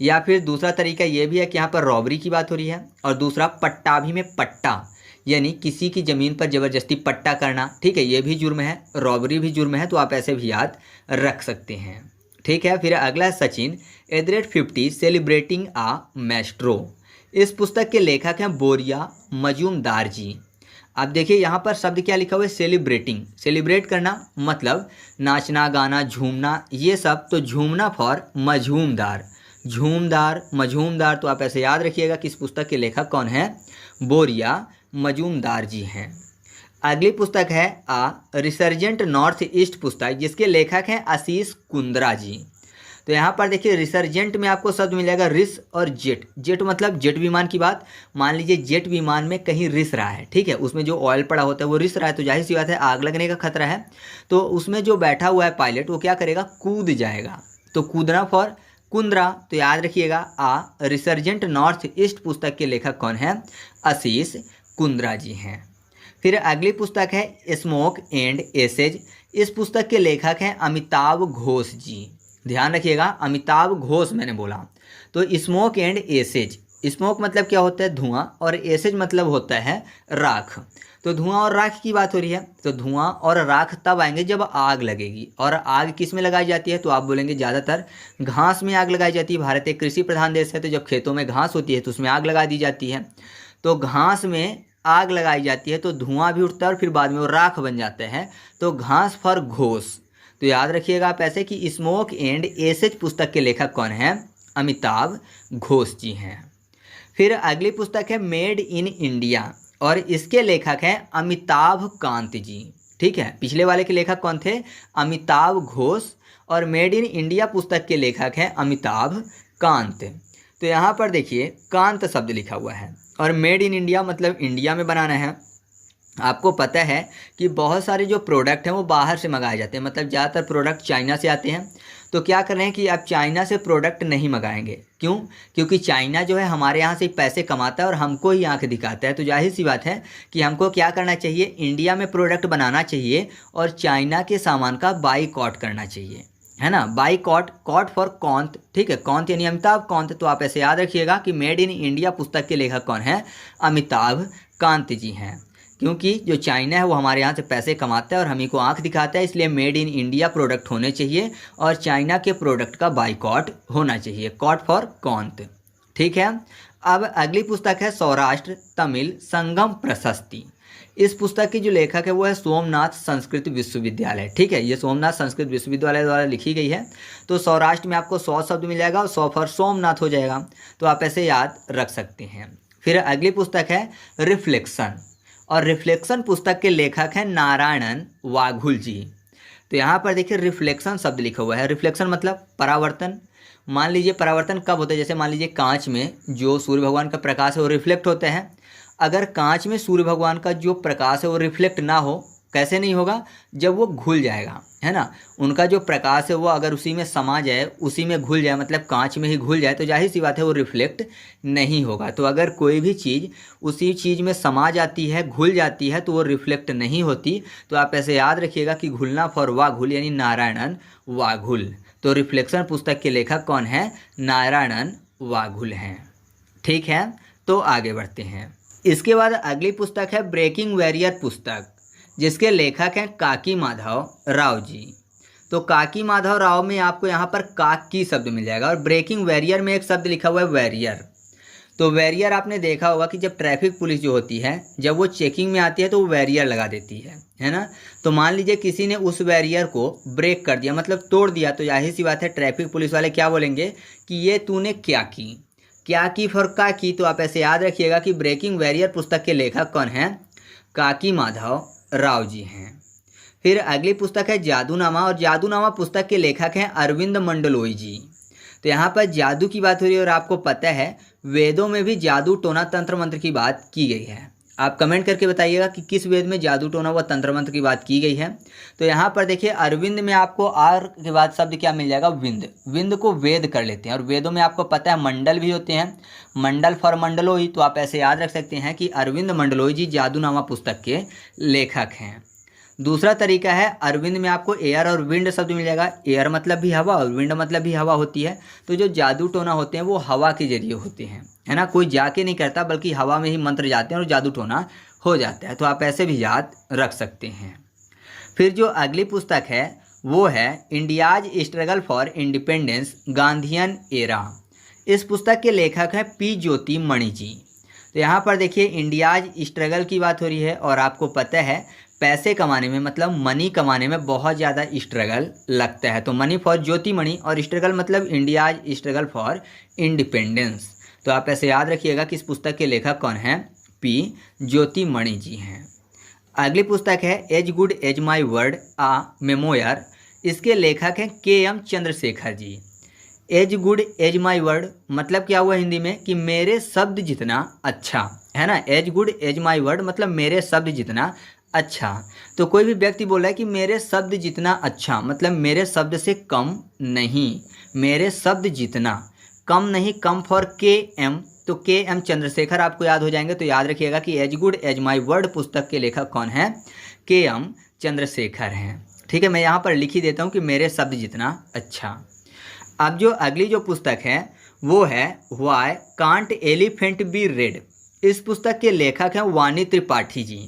या फिर दूसरा तरीका ये भी है कि यहाँ पर रॉबरी की बात हो रही है, और दूसरा पट्टाभी में पट्टा यानी किसी की ज़मीन पर ज़बरदस्ती पट्टा करना। ठीक है, ये भी जुर्म है, रॉबरी भी जुर्म है। तो आप ऐसे भी याद रख सकते हैं। ठीक है, फिर अगला है सचिन @50 सेलिब्रेटिंग आ मैस्ट्रो, इस पुस्तक के लेखक हैं बोरिया मजूमदार जी। अब देखिए यहाँ पर शब्द क्या लिखा हुआ है? सेलिब्रेटिंग, सेलिब्रेट करना मतलब नाचना गाना झूमना, ये सब। तो झूमना फॉर मजूमदार, झूमदार मजूमदार। तो आप ऐसे याद रखिएगा कि इस पुस्तक के लेखक कौन है? बोरिया मजूमदार जी हैं। अगली पुस्तक है आ रिसर्जेंट नॉर्थ ईस्ट पुस्तक, जिसके लेखक हैं आशीष कुंद्रा जी। तो यहाँ पर देखिए रिसर्जेंट में आपको शब्द मिल जाएगा रिस और जेट। जेट मतलब जेट विमान की बात। मान लीजिए जेट विमान में कहीं रिस रहा है, ठीक है, उसमें जो ऑयल पड़ा होता है वो रिस रहा है, तो जाहिर सी बात है आग लगने का खतरा है। तो उसमें जो बैठा हुआ है पायलट वो क्या करेगा? कूद जाएगा। तो कूदना फॉर कुंद्रा। तो याद रखिएगा आ रिसर्जेंट नॉर्थ ईस्ट पुस्तक के लेखक कौन है? आशीष कुंद्रा जी हैं। फिर अगली पुस्तक है स्मोक एंड एसेज, इस पुस्तक के लेखक हैं अमिताभ घोष जी। ध्यान रखिएगा अमिताभ घोष मैंने बोला। तो स्मोक एंड एसेज स्मोक मतलब क्या होता है, धुआं, और एसेज मतलब होता है राख। तो धुआं और राख की बात हो रही है, तो धुआं और राख तब आएंगे जब आग लगेगी। और आग किस में लगाई जाती है, तो आप बोलेंगे ज़्यादातर घास में आग लगाई जाती है। भारत एक कृषि प्रधान देश है, तो जब खेतों में घास होती है तो उसमें आग लगा दी जाती है। तो घास में आग लगाई जाती है तो धुआं भी उठता है और फिर बाद में वो राख बन जाता है। तो घास फॉर घोष। तो याद रखिएगा आप ऐसे कि स्मोक एंड एसेज पुस्तक के लेखक कौन हैं, अमिताभ घोष जी हैं। फिर अगली पुस्तक है मेड इन इंडिया, और इसके लेखक हैं अमिताभ कांत जी। ठीक है, पिछले वाले के लेखक कौन थे, अमिताभ घोष, और मेड इन इंडिया पुस्तक के लेखक हैं अमिताभ कांत। तो यहाँ पर देखिए कांत शब्द लिखा हुआ है, और मेड इन इंडिया मतलब इंडिया में बनाना है। आपको पता है कि बहुत सारे जो प्रोडक्ट हैं वो बाहर से मंगाए जाते हैं, मतलब ज़्यादातर प्रोडक्ट चाइना से आते हैं। तो क्या कर रहे हैं कि आप चाइना से प्रोडक्ट नहीं मंगाएंगे, क्यों, क्योंकि चाइना जो है हमारे यहाँ से पैसे कमाता है और हमको ही आंख दिखाता है। तो जाहिर सी बात है कि हमको क्या करना चाहिए, इंडिया में प्रोडक्ट बनाना चाहिए और चाइना के सामान का बाईकॉट करना चाहिए, है ना। बाईकॉट, कॉट फॉर कौंत, ठीक है, कौंत यानी अमिताभ कांत। तो आप ऐसे याद रखिएगा कि मेड इन इंडिया पुस्तक के लेखक कौन है, अमिताभ कांत जी हैं। क्योंकि जो चाइना है वो हमारे यहाँ से पैसे कमाता है और हम ही को आंख दिखाता है, इसलिए मेड इन इंडिया प्रोडक्ट होने चाहिए और चाइना के प्रोडक्ट का बाईकॉट होना चाहिए, कॉट फॉर कौंत। ठीक है, अब अगली पुस्तक है सौराष्ट्र तमिल संगम प्रशस्ति। इस पुस्तक की जो लेखक है वो है सोमनाथ संस्कृत विश्वविद्यालय। ठीक है, ये सोमनाथ संस्कृत विश्वविद्यालय द्वारा लिखी गई है। तो सौराष्ट्र में आपको 100 शब्द मिल जाएगा और 100 फॉर सोमनाथ हो जाएगा, तो आप ऐसे याद रख सकते हैं। फिर अगली पुस्तक है रिफ्लेक्शन, और रिफ्लेक्शन पुस्तक के लेखक हैं नारायणन वाघुल जी। तो यहाँ पर देखिए रिफ्लेक्शन शब्द लिखा हुआ है। रिफ्लेक्शन मतलब परावर्तन। मान लीजिए परावर्तन कब होता है, जैसे मान लीजिए कांच में जो सूर्य भगवान का प्रकाश है वो रिफ्लेक्ट होता है। अगर कांच में सूर्य भगवान का जो प्रकाश है वो रिफ्लेक्ट ना हो, कैसे नहीं होगा, जब वो घुल जाएगा, है ना। उनका जो प्रकाश है वो अगर उसी में समा जाए, उसी में घुल जाए, मतलब कांच में ही घुल जाए, तो जाहिर सी बात है वो रिफ्लेक्ट नहीं होगा। तो अगर कोई भी चीज़ उसी चीज़ में समा जाती है, घुल जाती है, तो वो रिफ्लेक्ट नहीं होती। तो आप ऐसे याद रखिएगा कि घुलना फॉर वाघुल यानी नारायणन वाघुल। तो रिफ्लेक्शन पुस्तक के लेखक कौन है, नारायणन वाघुल हैं। ठीक है, तो आगे बढ़ते हैं। इसके बाद अगली पुस्तक है ब्रेकिंग वॉरियर पुस्तक, जिसके लेखक हैं काकी माधव राव जी। तो काकी माधव राव में आपको यहाँ पर काकी शब्द मिल जाएगा, और ब्रेकिंग वॉरियर में एक शब्द लिखा हुआ है वॉरियर। तो वॉरियर आपने देखा होगा कि जब ट्रैफिक पुलिस जो होती है, जब वो चेकिंग में आती है तो वो वॉरियर लगा देती है ना। तो मान लीजिए किसी ने उस वॉरियर को ब्रेक कर दिया, मतलब तोड़ दिया, तो जाहिर सी बात है ट्रैफिक पुलिस वाले क्या बोलेंगे कि ये तूने क्या की, क्या की फॉर का की। तो आप ऐसे याद रखिएगा कि ब्रेकिंग वॉरियर पुस्तक के लेखक कौन हैं, काकी माधव राव जी हैं। फिर अगली पुस्तक है जादूनामा, और जादूनामा पुस्तक के लेखक हैं अरविंद मंडलोई जी। तो यहाँ पर जादू की बात हो रही है, और आपको पता है वेदों में भी जादू टोना तंत्र मंत्र की बात की गई है। आप कमेंट करके बताइएगा कि किस वेद में जादू टोना व तंत्र मंत्र की बात की गई है। तो यहाँ पर देखिए अरविंद में आपको आर के बाद शब्द क्या मिल जाएगा, विंद। विंद को वेद कर लेते हैं, और वेदों में आपको पता है मंडल भी होते हैं, मंडल फॉर मंडलोई। तो आप ऐसे याद रख सकते हैं कि अरविंद मंडलोई जी जादूनामा पुस्तक के लेखक हैं। दूसरा तरीका है, अरविंद में आपको एयर और विंड शब्द मिल जाएगा। एयर मतलब भी हवा और विंड मतलब भी हवा होती है। तो जो जादू टोना होते हैं वो हवा के जरिए होते हैं, है ना, कोई जाके नहीं करता, बल्कि हवा में ही मंत्र जाते हैं और जादू टोना हो जाता है। तो आप ऐसे भी याद रख सकते हैं। फिर जो अगली पुस्तक है वो है India's struggle for independence Gandhian era. इस पुस्तक के लेखक हैं पी ज्योति मणि जी। तो यहाँ पर देखिए इंडियाज स्ट्रगल की बात हो रही है, और आपको पता है पैसे कमाने में, मतलब मनी कमाने में बहुत ज़्यादा स्ट्रगल लगता है। तो मनी फॉर ज्योति मणि, और स्ट्रगल मतलब इंडियाज स्ट्रगल फॉर इंडिपेंडेंस। तो आप ऐसे याद रखिएगा कि इस पुस्तक के लेखक कौन हैं, पी ज्योति मणि जी हैं। अगली पुस्तक है as good as my word a memoir. इसके लेखक हैं K M. Chandrashekhar ji. As good as my word मतलब क्या हुआ हिंदी में, कि मेरे शब्द जितना अच्छा, है ना। As good as my word मतलब मेरे शब्द जितना अच्छा। तो कोई भी व्यक्ति बोल रहा है कि मेरे शब्द जितना अच्छा, मतलब मेरे शब्द से कम नहीं, मेरे शब्द जितना, कम नहीं, कम फॉर के.एम. तो के.एम. चंद्रशेखर आपको याद हो जाएंगे। तो याद रखिएगा कि as good as my word पुस्तक के लेखक कौन है, के.एम. चंद्रशेखर हैं। ठीक है, मैं यहाँ पर लिख ही देता हूँ कि मेरे शब्द जितना अच्छा। अब जो अगली जो पुस्तक है वो है why can't elephant be red. इस पुस्तक के लेखक हैं वाणी त्रिपाठी जी।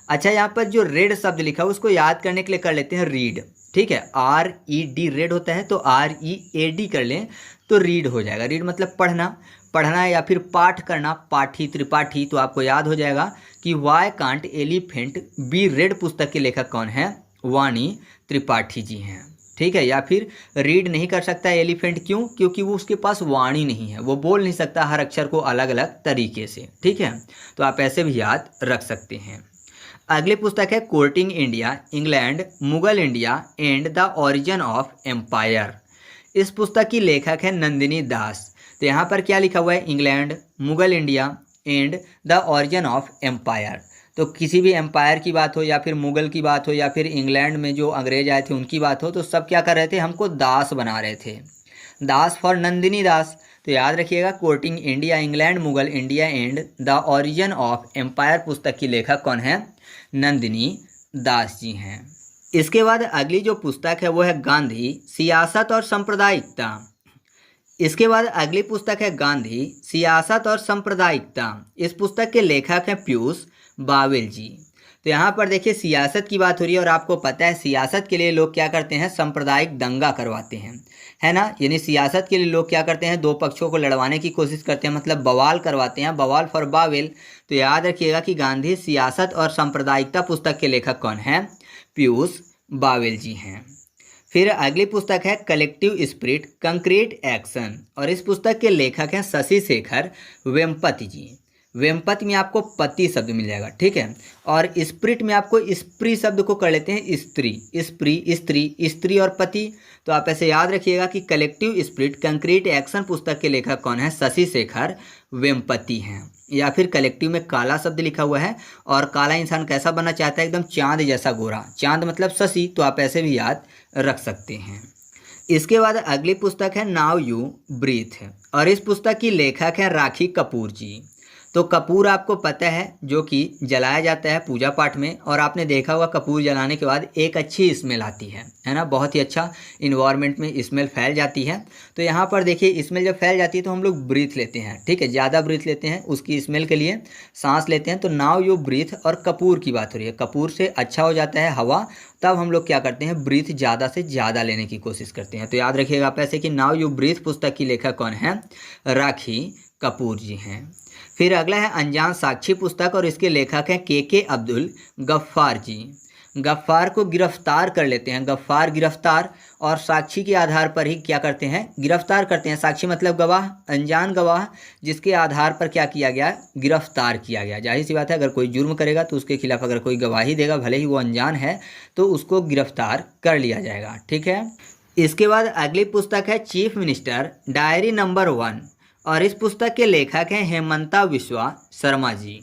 अच्छा, यहाँ पर जो रेड शब्द लिखा है उसको याद करने के लिए कर लेते हैं रीड। ठीक है, RED रेड होता है, तो READ कर लें तो रीड हो जाएगा। रीड मतलब पढ़ना, पढ़ना या फिर पाठ करना, पाठी त्रिपाठी, तो आपको याद हो जाएगा कि why can't elephant be red पुस्तक के लेखक कौन है, वाणी त्रिपाठी जी हैं। ठीक है, या फिर रीड नहीं कर सकता एलिफेंट, क्यों? क्योंकि वो उसके पास वाणी नहीं है, वो बोल नहीं सकता हर अक्षर को अलग अलग तरीके से। ठीक है, तो आप ऐसे भी याद रख सकते हैं। अगली पुस्तक है courting India, England, Mughal India and the origin of empire. इस पुस्तक की लेखक है नंदिनी दास। तो यहाँ पर क्या लिखा हुआ है, England, Mughal India and the origin of empire. तो किसी भी एम्पायर की बात हो या फिर मुगल की बात हो या फिर इंग्लैंड में जो अंग्रेज आए थे उनकी बात हो, तो सब क्या कर रहे थे, हमको दास बना रहे थे। दास फॉर नंदिनी दास। तो याद रखिएगा, courting India, England, Mughal India and the origin of empire पुस्तक की लेखक कौन है, नंदिनी दास जी हैं। इसके बाद अगली जो पुस्तक है वो है गांधी, सियासत और सांप्रदायिकता। इसके बाद अगली पुस्तक है गांधी, सियासत और सांप्रदायिकता। इस पुस्तक के लेखक हैं पीयूष बावेल जी। तो यहाँ पर देखिए सियासत की बात हो रही है और आपको पता है सियासत के लिए लोग क्या करते हैं, सांप्रदायिक दंगा करवाते हैं, है ना। यानी सियासत के लिए लोग क्या करते हैं, दो पक्षों को लड़वाने की कोशिश करते हैं, मतलब बवाल करवाते हैं, बवाल फॉर बावेल। तो याद रखिएगा कि गांधी, सियासत और सांप्रदायिकता पुस्तक के लेखक कौन हैं, पीयूष बावेल जी हैं। फिर अगली पुस्तक है कलेक्टिव स्पिरिट कंक्रीट एक्शन, और इस पुस्तक के लेखक हैं शशि शेखर वेम्पति जी। वेम्पति में आपको पति शब्द मिल जाएगा, ठीक है। और स्प्रिट में आपको स्त्री शब्द को कर लेते हैं स्त्री, स्त्री और पति। तो आप ऐसे याद रखिएगा कि कलेक्टिव स्पिरिट कंक्रीट एक्शन पुस्तक के लेखक कौन है, शशि शेखर वेम्पति हैं। या फिर कलेक्टिव में काला शब्द लिखा हुआ है, और काला इंसान कैसा बनना चाहता है, एकदम चांद जैसा गोरा, चांद मतलब शशि, तो आप ऐसे भी याद रख सकते हैं। इसके बाद अगली पुस्तक है नाउ यू ब्रीथ, और इस पुस्तक की लेखक है राखी कपूर जी। तो कपूर आपको पता है जो कि जलाया जाता है पूजा पाठ में, और आपने देखा होगा कपूर जलाने के बाद एक अच्छी स्मेल आती है ना, बहुत ही अच्छा इन्वायरमेंट में स्मेल फैल जाती है। तो यहाँ पर देखिए स्मेल जब फैल जाती है तो हम लोग ब्रीथ लेते हैं, ठीक है, ज़्यादा ब्रीथ लेते हैं उसकी स्मेल के लिए, सांस लेते हैं। तो नाउ यू ब्रीथ, और कपूर की बात हो रही है, कपूर से अच्छा हो जाता है हवा, तब हम लोग क्या करते हैं, ब्रीथ ज़्यादा से ज़्यादा लेने की कोशिश करते हैं। तो याद रखिएगा आप ऐसे कि नाउ यू ब्रीथ पुस्तक की लेखक कौन है, राखी कपूर जी हैं। फिर अगला है अनजान साक्षी पुस्तक, और इसके लेखक हैं के अब्दुल गफ्फार जी। गफ्फार को गिरफ्तार कर लेते हैं, गफ्फार गिरफ्तार, और साक्षी के आधार पर ही क्या करते हैं, गिरफ्तार करते हैं। साक्षी मतलब गवाह, अनजान गवाह जिसके आधार पर क्या किया गया, गिरफ्तार किया गया। जाहिर सी बात है, अगर कोई जुर्म करेगा तो उसके खिलाफ अगर कोई गवाही देगा, भले ही वो अनजान है, तो उसको गिरफ्तार कर लिया जाएगा, ठीक है। इसके बाद अगली पुस्तक है चीफ मिनिस्टर डायरी नंबर 1, और इस पुस्तक के लेखक हैं हेमंता बिस्वा शर्मा जी।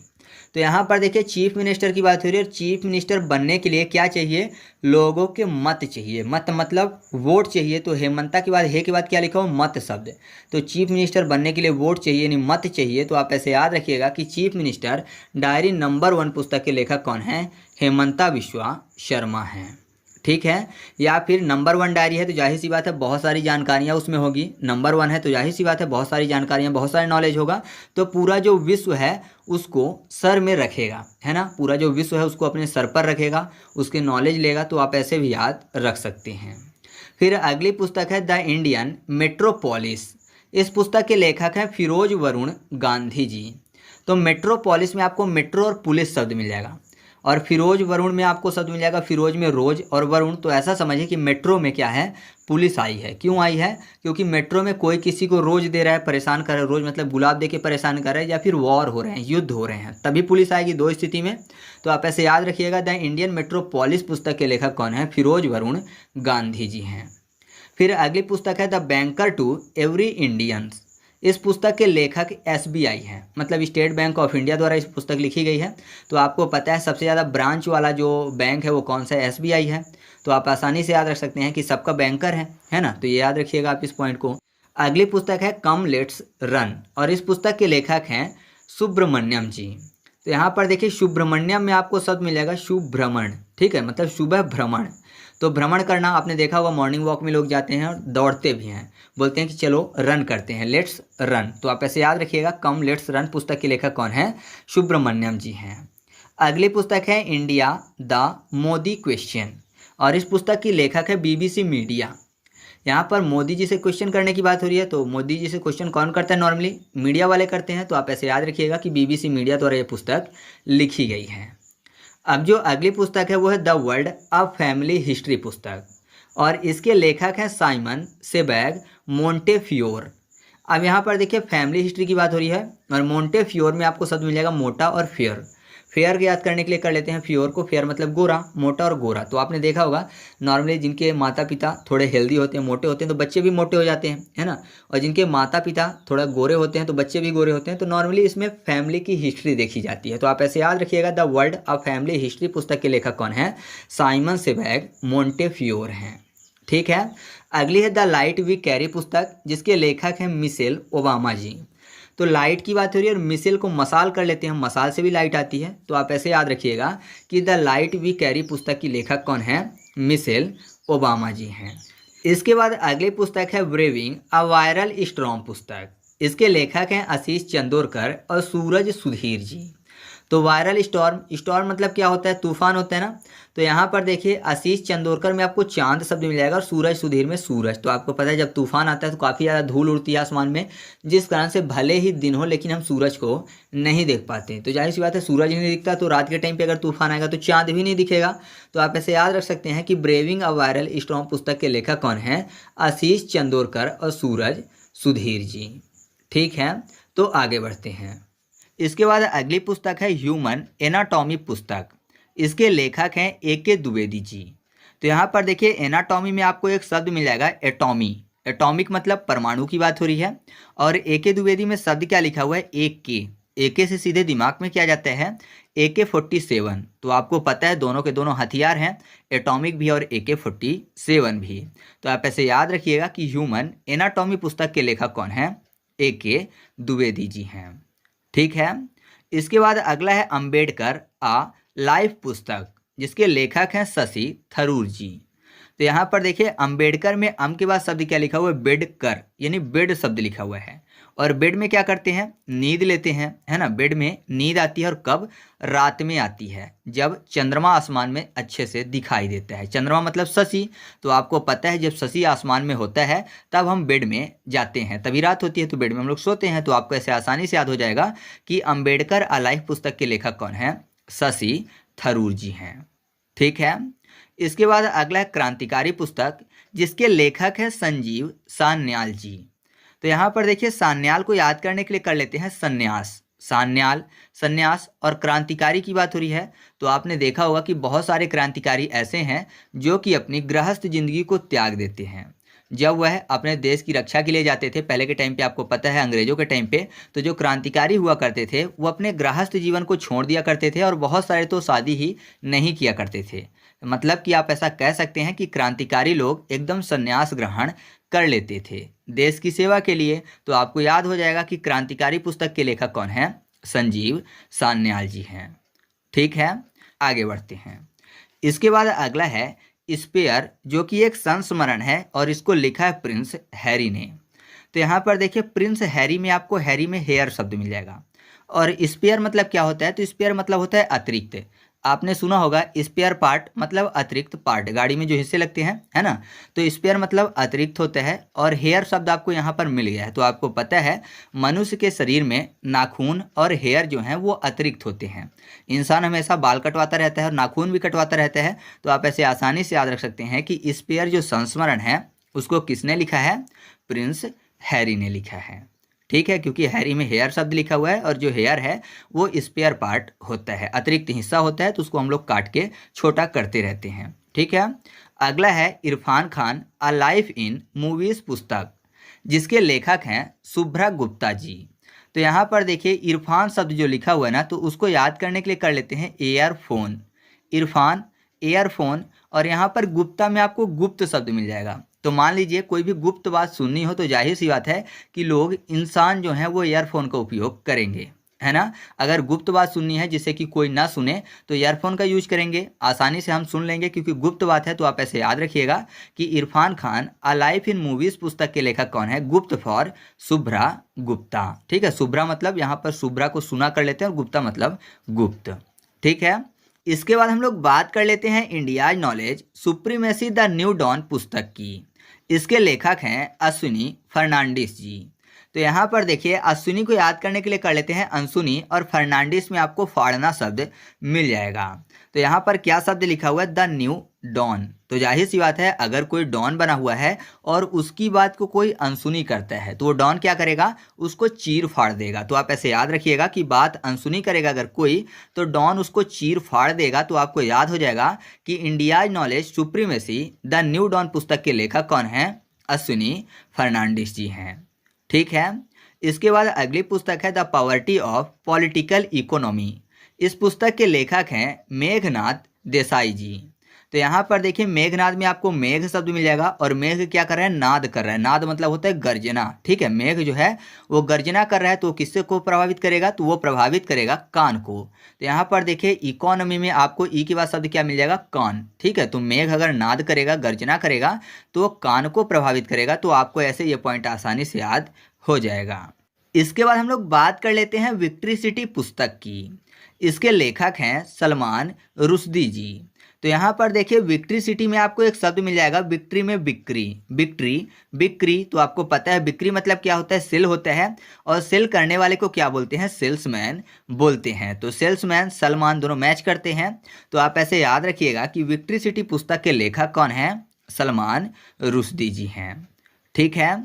तो यहाँ पर देखिए चीफ मिनिस्टर की बात हो रही है, और चीफ मिनिस्टर बनने के लिए क्या चाहिए, लोगों के मत चाहिए, मत मतलब वोट चाहिए। तो हेमंता के बाद हे के बाद क्या लिखा हो, मत शब्द। तो चीफ मिनिस्टर बनने के लिए वोट चाहिए यानी मत चाहिए। तो आप ऐसे याद रखिएगा कि चीफ मिनिस्टर डायरी नंबर 1 पुस्तक के लेखक कौन हैं, हेमंता बिस्वा शर्मा हैं, ठीक है। या फिर नंबर 1 डायरी है तो जाहिर सी बात है बहुत सारी जानकारियाँ उसमें होगी, नंबर 1 है तो जाहिर सी बात है बहुत सारी जानकारियाँ, बहुत सारी नॉलेज होगा। तो पूरा जो विश्व है उसको सर में रखेगा, है ना, पूरा जो विश्व है उसको अपने सर पर रखेगा, उसके नॉलेज लेगा। तो आप ऐसे भी याद रख सकते हैं। फिर अगली पुस्तक है द इंडियन मेट्रोपोलिस। इस पुस्तक के लेखक हैं फिरोज वरुण गांधी जी। तो मेट्रोपोलिस में आपको मेट्रो और पुलिस शब्द मिल जाएगा, और फिरोज वरुण में आपको शब्द मिल जाएगा, फिरोज में रोज और वरुण। तो ऐसा समझिए कि मेट्रो में क्या है, पुलिस आई है। क्यों आई है, क्योंकि मेट्रो में कोई किसी को रोज दे रहा है, परेशान कर रहा है, रोज मतलब गुलाब दे के परेशान कर रहा है, या फिर वॉर हो रहे हैं, युद्ध हो रहे हैं, तभी पुलिस आएगी, दो स्थिति में। तो आप ऐसे याद रखिएगा द इंडियन मेट्रोपोलिस पुस्तक के लेखक कौन है, फिरोज वरुण गांधी जी हैं। फिर अगली पुस्तक है the banker to every Indians. इस पुस्तक के लेखक SBI हैं, मतलब स्टेट बैंक ऑफ इंडिया द्वारा इस पुस्तक लिखी गई है। तो आपको पता है सबसे ज़्यादा ब्रांच वाला जो बैंक है वो कौन सा है, SBI है। तो आप आसानी से याद रख सकते हैं कि सबका बैंकर है ना। तो ये याद रखिएगा आप इस पॉइंट को। अगली पुस्तक है कम लेट्स रन, और इस पुस्तक के लेखक हैं सुब्रमण्यम जी। तो यहाँ पर देखिए सुब्रमण्यम में आपको शब्द मिल जाएगा शुभ भ्रमण, ठीक है, मतलब सुबह भ्रमण। तो भ्रमण करना आपने देखा होगा, मॉर्निंग वॉक में लोग जाते हैं और दौड़ते भी हैं, बोलते हैं कि चलो रन करते हैं, लेट्स रन। तो आप ऐसे याद रखिएगा, कम लेट्स रन पुस्तक के लेखक कौन है? सुब्रमण्यम जी हैं। अगली पुस्तक है इंडिया द मोदी क्वेश्चन, और इस पुस्तक की लेखक है BBC मीडिया। यहाँ पर मोदी जी से क्वेश्चन करने की बात हो रही है, तो मोदी जी से क्वेश्चन कौन करता है? नॉर्मली मीडिया वाले करते हैं। तो आप ऐसे याद रखिएगा कि BBC मीडिया द्वारा ये पुस्तक लिखी गई है। अब जो अगली पुस्तक है वो है the world a family history पुस्तक, और इसके लेखक हैं साइमन सेबैग मोंटेफियोर। अब यहाँ पर देखिए फैमिली हिस्ट्री की बात हो रही है, और मोंटेफियोर में आपको शब्द मिल जाएगा मोटा और फेयर। फेयर को याद करने के लिए कर लेते हैं फ्योर को, फेयर मतलब गोरा, मोटा और गोरा। तो आपने देखा होगा नॉर्मली जिनके माता पिता थोड़े हेल्दी होते हैं, मोटे होते हैं, तो बच्चे भी मोटे हो जाते हैं, है ना। और जिनके माता पिता थोड़ा गोरे होते हैं तो बच्चे भी गोरे होते हैं। तो नॉर्मली इसमें फैमिली की हिस्ट्री देखी जाती है। तो आप ऐसे याद रखिएगा, the world of family history पुस्तक के लेखक कौन है? साइमन सेबैग मोंटेफियोर हैं। ठीक है। अगली है द लाइट वी कैरी पुस्तक, जिसके लेखक हैं मिशेल ओबामा जी। तो लाइट की बात हो रही है और मिसाइल को मसाल कर लेते हैं, मसाल से भी लाइट आती है। तो आप ऐसे याद रखिएगा कि द लाइट वी कैरी पुस्तक की लेखक कौन है? मिशेल ओबामा जी हैं। इसके बाद अगली पुस्तक है ब्रेविंग अ वायरल स्टॉर्म पुस्तक, इसके लेखक हैं आशीष चंदोरकर और सूरज सुधीर जी। तो वायरल स्टॉर्म, स्टॉर्म मतलब क्या होता है? तूफान होता है ना। तो यहाँ पर देखिए आशीष चंदोरकर में आपको चांद शब्द मिल जाएगा और सूरज सुधीर में सूरज। तो आपको पता है जब तूफान आता है तो काफ़ी ज़्यादा धूल उड़ती है आसमान में, जिस कारण से भले ही दिन हो लेकिन हम सूरज को नहीं देख पाते। तो जाहिर सी बात है सूरज नहीं दिखता, तो रात के टाइम पे अगर तूफान आएगा तो चांद भी नहीं दिखेगा। तो आप ऐसे याद रख सकते हैं कि ब्रेविंग अ वायरल स्टॉर्म पुस्तक के लेखक कौन है? आशीष चंदोरकर और सूरज सुधीर जी। ठीक है, तो आगे बढ़ते हैं। इसके बाद अगली पुस्तक है ह्यूमन एनाटॉमी पुस्तक, इसके लेखक हैं AK द्विवेदी जी। तो यहाँ पर देखिए एनाटॉमी में आपको एक शब्द मिल जाएगा एटॉमी, एटॉमिक मतलब परमाणु की बात हो रही है। और AK द्विवेदी में शब्द क्या लिखा हुआ है? AK से सीधे दिमाग में क्या जाता है? AK-47। तो आपको पता है दोनों के दोनों हथियार हैं, एटॉमिक भी और AK-47 भी। तो आप ऐसे याद रखिएगा कि ह्यूमन एनाटॉमी पुस्तक के लेखक कौन है? AK द्विवेदी जी हैं। ठीक है। इसके बाद अगला है अंबेडकर आ लाइफ पुस्तक, जिसके लेखक हैं शशि थरूर जी। तो यहाँ पर देखिए अंबेडकर में अम के बाद शब्द क्या लिखा हुआ है? बेडकर, यानी बेड शब्द लिखा हुआ है। और बेड में क्या करते हैं? नींद लेते हैं, है ना। बेड में नींद आती है, और कब? रात में आती है, जब चंद्रमा आसमान में अच्छे से दिखाई देता है। चंद्रमा मतलब शशि। तो आपको पता है जब शशि आसमान में होता है तब हम बेड में जाते हैं, तभी रात होती है, तो बेड में हम लोग सोते हैं। तो आपको ऐसे आसानी से याद हो जाएगा कि अंबेडकर अ लाइफ पुस्तक के लेखक कौन है? शशि थरूर जी हैं। ठीक है। इसके बाद अगला है क्रांतिकारी पुस्तक, जिसके लेखक है संजीव सान्याल जी। तो यहाँ पर देखिए सान्याल को याद करने के लिए कर लेते हैं संन्यास, सान्याल, संन्यास। और क्रांतिकारी की बात हो रही है तो आपने देखा होगा कि बहुत सारे क्रांतिकारी ऐसे हैं जो कि अपनी गृहस्थ जिंदगी को त्याग देते हैं जब वह अपने देश की रक्षा के लिए जाते थे। पहले के टाइम पे आपको पता है अंग्रेजों के टाइम पे तो जो क्रांतिकारी हुआ करते थे वो अपने गृहस्थ जीवन को छोड़ दिया करते थे, और बहुत सारे तो शादी ही नहीं किया करते थे। मतलब कि आप ऐसा कह सकते हैं कि क्रांतिकारी लोग एकदम संन्यास ग्रहण कर लेते थे देश की सेवा के लिए। तो आपको याद हो जाएगा कि क्रांतिकारी पुस्तक के लेखक कौन है? संजीव सान्याल जी हैं। ठीक है, आगे बढ़ते हैं। इसके बाद अगला है स्पेयर, जो कि एक संस्मरण है और इसको लिखा है प्रिंस हैरी ने। तो यहाँ पर देखिए प्रिंस हैरी में आपको हैरी में हेयर शब्द मिल जाएगा। और स्पेयर मतलब क्या होता है? तो स्पेयर मतलब होता है अतिरिक्त। आपने सुना होगा स्पेयर पार्ट मतलब अतिरिक्त पार्ट, गाड़ी में जो हिस्से लगते हैं, है ना। तो स्पेयर मतलब अतिरिक्त होता है, और हेयर शब्द आपको यहाँ पर मिल गया है। तो आपको पता है मनुष्य के शरीर में नाखून और हेयर जो हैं वो अतिरिक्त होते हैं। इंसान हमेशा बाल कटवाता रहता है और नाखून भी कटवाता रहता है। तो आप ऐसे आसानी से याद रख सकते हैं कि स्पेयर जो संस्मरण है उसको किसने लिखा है? प्रिंस हैरी ने लिखा है। ठीक है, क्योंकि हैरी में हेयर शब्द लिखा हुआ है, और जो हेयर है वो स्पेयर पार्ट होता है, अतिरिक्त हिस्सा होता है, तो उसको हम लोग काट के छोटा करते रहते हैं। ठीक है। अगला है Irfan Khan a life in movies पुस्तक, जिसके लेखक हैं शुभ्रा गुप्ता जी। तो यहाँ पर देखिए इरफान शब्द जो लिखा हुआ है ना, तो उसको याद करने के लिए कर लेते हैं एयरफोन, इरफान एयरफोन। और यहाँ पर गुप्ता में आपको गुप्त शब्द मिल जाएगा। तो मान लीजिए कोई भी गुप्त बात सुननी हो तो जाहिर सी बात है कि लोग इंसान जो हैं वो ईयरफोन का उपयोग करेंगे। है ना। अगर गुप्त बात सुननी है जिससे कि कोई ना सुने तो ईयरफोन का यूज करेंगे, आसानी से हम सुन लेंगे क्योंकि गुप्त बात है। तो आप ऐसे याद रखिएगा कि Irfan Khan a life in movies पुस्तक के लेखक कौन है? गुप्त फॉर शुभ्रा गुप्ता। ठीक है, शुभ्रा मतलब यहाँ पर शुभ्रा को सुना कर लेते हैं और गुप्ता मतलब गुप्त। ठीक है, इसके बाद हम लोग बात कर लेते हैं India's knowledge supremacy the new dawn पुस्तक की। इसके लेखक हैं अश्विनी फर्नांडिस जी। तो यहाँ पर देखिए अश्विनी को याद करने के लिए कर लेते हैं अंशुनी, और फर्नांडिस में आपको फाड़ना शब्द मिल जाएगा। तो यहाँ पर क्या शब्द लिखा हुआ है? The new dawn. तो जाहिर सी बात है अगर कोई डॉन बना हुआ है और उसकी बात को कोई अनसुनी करता है तो वो डॉन क्या करेगा? उसको चीर फाड़ देगा। तो आप ऐसे याद रखिएगा कि बात अनसुनी करेगा अगर कोई तो डॉन उसको चीर फाड़ देगा। तो आपको याद हो जाएगा कि India's knowledge supremacy the new dawn पुस्तक के लेखक कौन है? अश्विनी फर्नांडिस जी हैं। ठीक है, इसके बाद अगली पुस्तक है the poverty of political economy. इस पुस्तक के लेखक हैं मेघनाथ देसाई जी। तो यहाँ पर देखिए मेघनाथ में आपको मेघ शब्द मिल जाएगा, और मेघ क्या कर रहा है? नाद कर रहा है। नाद मतलब होता है गर्जना। ठीक है, मेघ जो है वो गर्जना कर रहा है तो किससे को प्रभावित करेगा? तो वो प्रभावित करेगा कान को। तो यहाँ पर देखिए इकोनॉमी में आपको ई के बाद शब्द क्या मिल जाएगा? कान। ठीक है, तो मेघ अगर नाद करेगा, गर्जना करेगा तो वो कान को प्रभावित करेगा। तो आपको ऐसे ये पॉइंट आसानी से याद हो जाएगा। इसके बाद हम लोग बात कर लेते हैं विक्ट्री सिटी पुस्तक की। इसके लेखक हैं सलमान रुश्दी जी। तो यहाँ पर देखिए विक्ट्री सिटी में आपको एक शब्द मिल जाएगा विक्ट्री में बिक्री। बिक्ट्री बिक्री तो आपको पता है बिक्री मतलब क्या होता है? सेल होता है, और सेल करने वाले को क्या बोलते हैं? सेल्समैन बोलते हैं। तो सेल्समैन सलमान दोनों मैच करते हैं। तो आप ऐसे याद रखिएगा कि विक्ट्री सिटी पुस्तक के लेखक कौन है? सलमान रुश्दी जी हैं। ठीक है,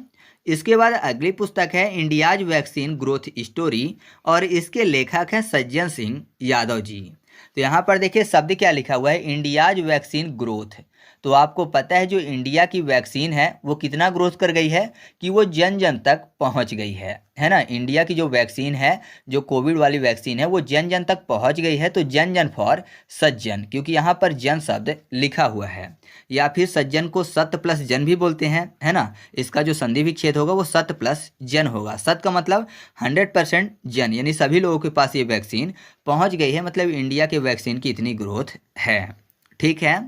इसके बाद अगली पुस्तक है इंडियाज वैक्सीन ग्रोथ स्टोरी, और इसके लेखक हैं सज्जन सिंह यादव जी। तो यहाँ पर देखिए शब्द क्या लिखा हुआ है? India's vaccine growth. तो आपको पता है जो इंडिया की वैक्सीन है वो कितना ग्रोथ कर गई है कि वो जन जन तक पहुँच गई है ना। इंडिया की जो वैक्सीन है, जो कोविड वाली वैक्सीन है, वो जन जन तक पहुँच गई है। तो जन जन फॉर सज्जन, क्योंकि यहाँ पर जन शब्द लिखा हुआ है, या फिर सज्जन को सत प्लस जन भी बोलते हैं, है ना। इसका जो संधि विच्छेद होगा वो सत प्लस जन होगा। सत का मतलब 100% जन, यानी सभी लोगों के पास ये वैक्सीन पहुंच गई है, मतलब इंडिया के वैक्सीन की इतनी ग्रोथ है। ठीक है,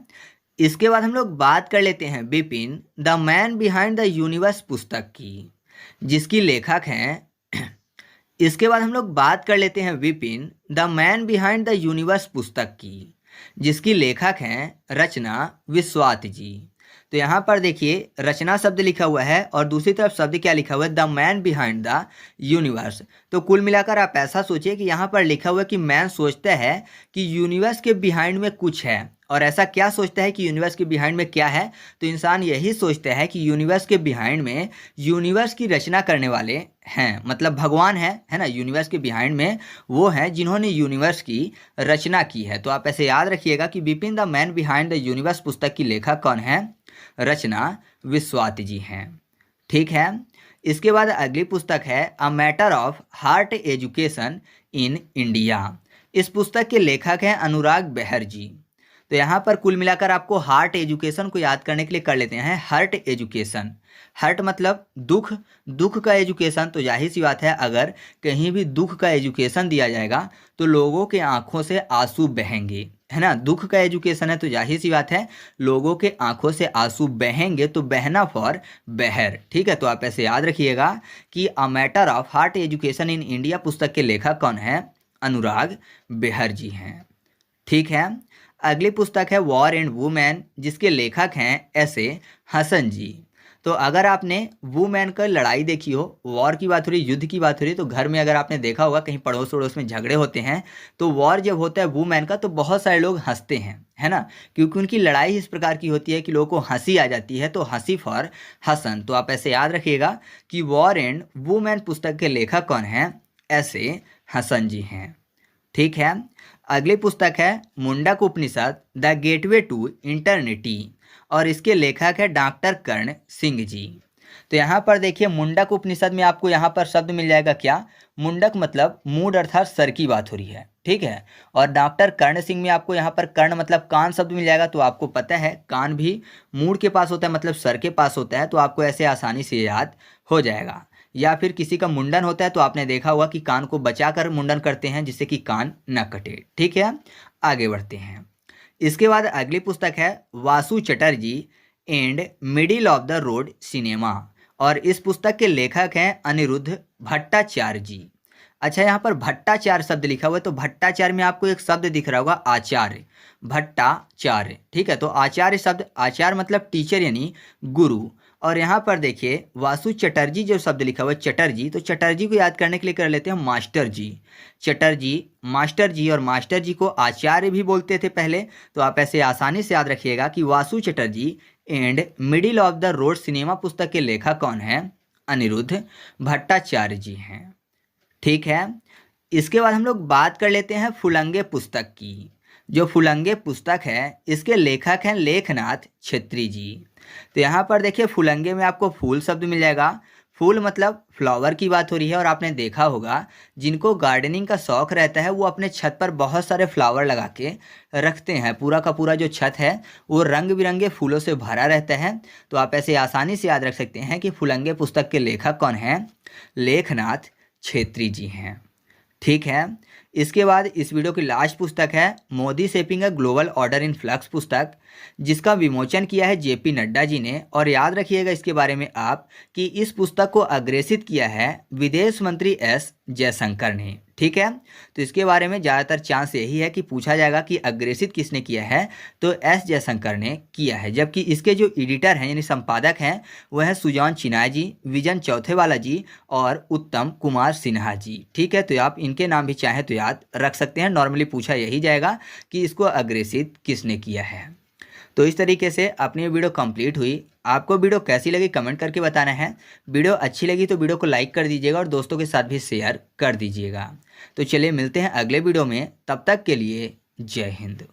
इसके बाद हम लोग बात कर लेते हैं Bipin the man behind the universe पुस्तक की, जिसकी लेखक हैं इसके बाद हम लोग बात कर लेते हैं Vipin the man behind the universe पुस्तक की, जिसकी लेखक हैं रचना विश्वात जी। तो यहाँ पर देखिए रचना शब्द लिखा हुआ है और दूसरी तरफ शब्द क्या लिखा हुआ है? The man behind the universe. तो कुल मिलाकर आप ऐसा सोचिए कि यहाँ पर लिखा हुआ है कि मैन सोचता है कि यूनिवर्स के बिहाइंड में कुछ है। और ऐसा क्या सोचता है कि यूनिवर्स के बिहाइंड में क्या है? तो इंसान यही सोचता है कि यूनिवर्स के बिहाइंड में यूनिवर्स की रचना करने वाले हैं, मतलब भगवान है ना। यूनिवर्स के बिहाइंड में वो हैं जिन्होंने यूनिवर्स की रचना की है। तो आप ऐसे याद रखिएगा कि Bipin the man behind the universe पुस्तक की लेखक कौन है? रचना विश्वात जी हैं। ठीक है, इसके बाद अगली पुस्तक है a matter of heart education in India. इस पुस्तक के लेखक हैं अनुराग बेहर जी। तो यहाँ पर कुल मिलाकर आपको हार्ट एजुकेशन को याद करने के लिए कर लेते हैं हार्ट एजुकेशन। हार्ट मतलब दुख, दुख का एजुकेशन। तो जाहिर सी बात है अगर कहीं भी दुख का एजुकेशन दिया जाएगा तो लोगों के आंखों से आंसू बहेंगे, है ना। दुख का एजुकेशन है तो जाहिर सी बात है लोगों के आंखों से आंसू बहेंगे, तो बहना फॉर बहर। ठीक है, तो आप ऐसे याद रखिएगा कि a matter of heart education in India पुस्तक के लेखक कौन है? अनुराग बेहर जी हैं। ठीक है, अगली पुस्तक है वॉर एंड वुमेन, जिसके लेखक हैं ऐसे हसन जी। तो अगर आपने वुमेन का लड़ाई देखी हो, वॉर की बात हो रही, युद्ध की बात हो रही, तो घर में अगर आपने देखा होगा कहीं पड़ोस वड़ोस में झगड़े होते हैं तो वॉर जब होता है वुमेन का तो बहुत सारे लोग हंसते हैं, है ना, क्योंकि उनकी लड़ाई इस प्रकार की होती है कि लोगों को हंसी आ जाती है। तो हंसी फॉर हसन। तो आप ऐसे याद रखिएगा कि वॉर एंड वुमेन पुस्तक के लेखक कौन हैं? ऐसे हसन जी हैं। ठीक है, अगली पुस्तक है मुंडक उपनिषद द गेटवे टू इंटरनिटी, और इसके लेखक है डॉक्टर कर्ण सिंह जी। तो यहाँ पर देखिए मुंडक उपनिषद में आपको यहाँ पर शब्द मिल जाएगा क्या? मुंडक मतलब मूड अर्थात सर की बात हो रही है। ठीक है, और डॉक्टर कर्ण सिंह में आपको यहाँ पर कर्ण मतलब कान शब्द मिल जाएगा। तो आपको पता है कान भी मूड के पास होता है, मतलब सर के पास होता है। तो आपको ऐसे आसानी से याद हो जाएगा। या फिर किसी का मुंडन होता है तो आपने देखा होगा कि कान को बचाकर मुंडन करते हैं जिससे कि कान न कटे। ठीक है, आगे बढ़ते हैं। इसके बाद अगली पुस्तक है Vasu Chatterjee and middle of the road cinema, और इस पुस्तक के लेखक हैं अनिरुद्ध भट्टाचार्य जी। अच्छा, यहाँ पर भट्टाचार्य शब्द लिखा हुआ है, तो भट्टाचार्य में आपको एक शब्द दिख रहा होगा आचार्य, भट्टाचार्य। ठीक है, तो आचार्य शब्द, आचार्य मतलब टीचर यानी गुरु। और यहाँ पर देखिए वासु चटर्जी जो शब्द लिखा हुआ है चटर्जी, तो चटर्जी को याद करने के लिए कर लेते हैं मास्टर जी। चटर्जी मास्टर जी, और मास्टर जी को आचार्य भी बोलते थे पहले। तो आप ऐसे आसानी से याद रखिएगा कि Vasu Chatterjee and middle of the road cinema पुस्तक के लेखक कौन है? अनिरुद्ध भट्टाचार्य जी हैं। ठीक है, इसके बाद हम लोग बात कर लेते हैं फुलंगे पुस्तक की। जो फुलंगे पुस्तक है इसके लेखक हैं लेखनाथ छेत्री जी। तो यहाँ पर देखिए फुलंगे में आपको फूल शब्द मिल जाएगा। फूल मतलब फ्लावर की बात हो रही है, और आपने देखा होगा जिनको गार्डनिंग का शौक़ रहता है वो अपने छत पर बहुत सारे फ्लावर लगा के रखते हैं। पूरा का पूरा जो छत है वो रंग बिरंगे फूलों से भरा रहता है। तो आप ऐसे आसानी से याद रख सकते हैं कि फुलंगे पुस्तक के लेखक कौन हैं? लेखनाथ छेत्री जी हैं। ठीक है, इसके बाद इस वीडियो की लास्ट पुस्तक है Modi shaping a global order in flux पुस्तक, जिसका विमोचन किया है जेपी नड्डा जी ने। और याद रखिएगा इसके बारे में आप कि इस पुस्तक को अग्रेसित किया है विदेश मंत्री एस जयशंकर ने। ठीक है, तो इसके बारे में ज़्यादातर चांस यही है कि पूछा जाएगा कि अग्रेसित किसने किया है, तो एस जयशंकर ने किया है। जबकि इसके जो एडिटर हैं यानी संपादक हैं वह है सुजान चिनाय जी, विजन चौथेवाला जी और उत्तम कुमार सिन्हा जी। ठीक है, तो आप इनके नाम भी चाहें तो याद रख सकते हैं। नॉर्मली पूछा यही जाएगा कि इसको अग्रेसित किसने किया है। तो इस तरीके से अपनी वीडियो कंप्लीट हुई। आपको वीडियो कैसी लगी कमेंट करके बताना है। वीडियो अच्छी लगी तो वीडियो को लाइक कर दीजिएगा और दोस्तों के साथ भी शेयर कर दीजिएगा। तो चलिए मिलते हैं अगले वीडियो में, तब तक के लिए जय हिंद।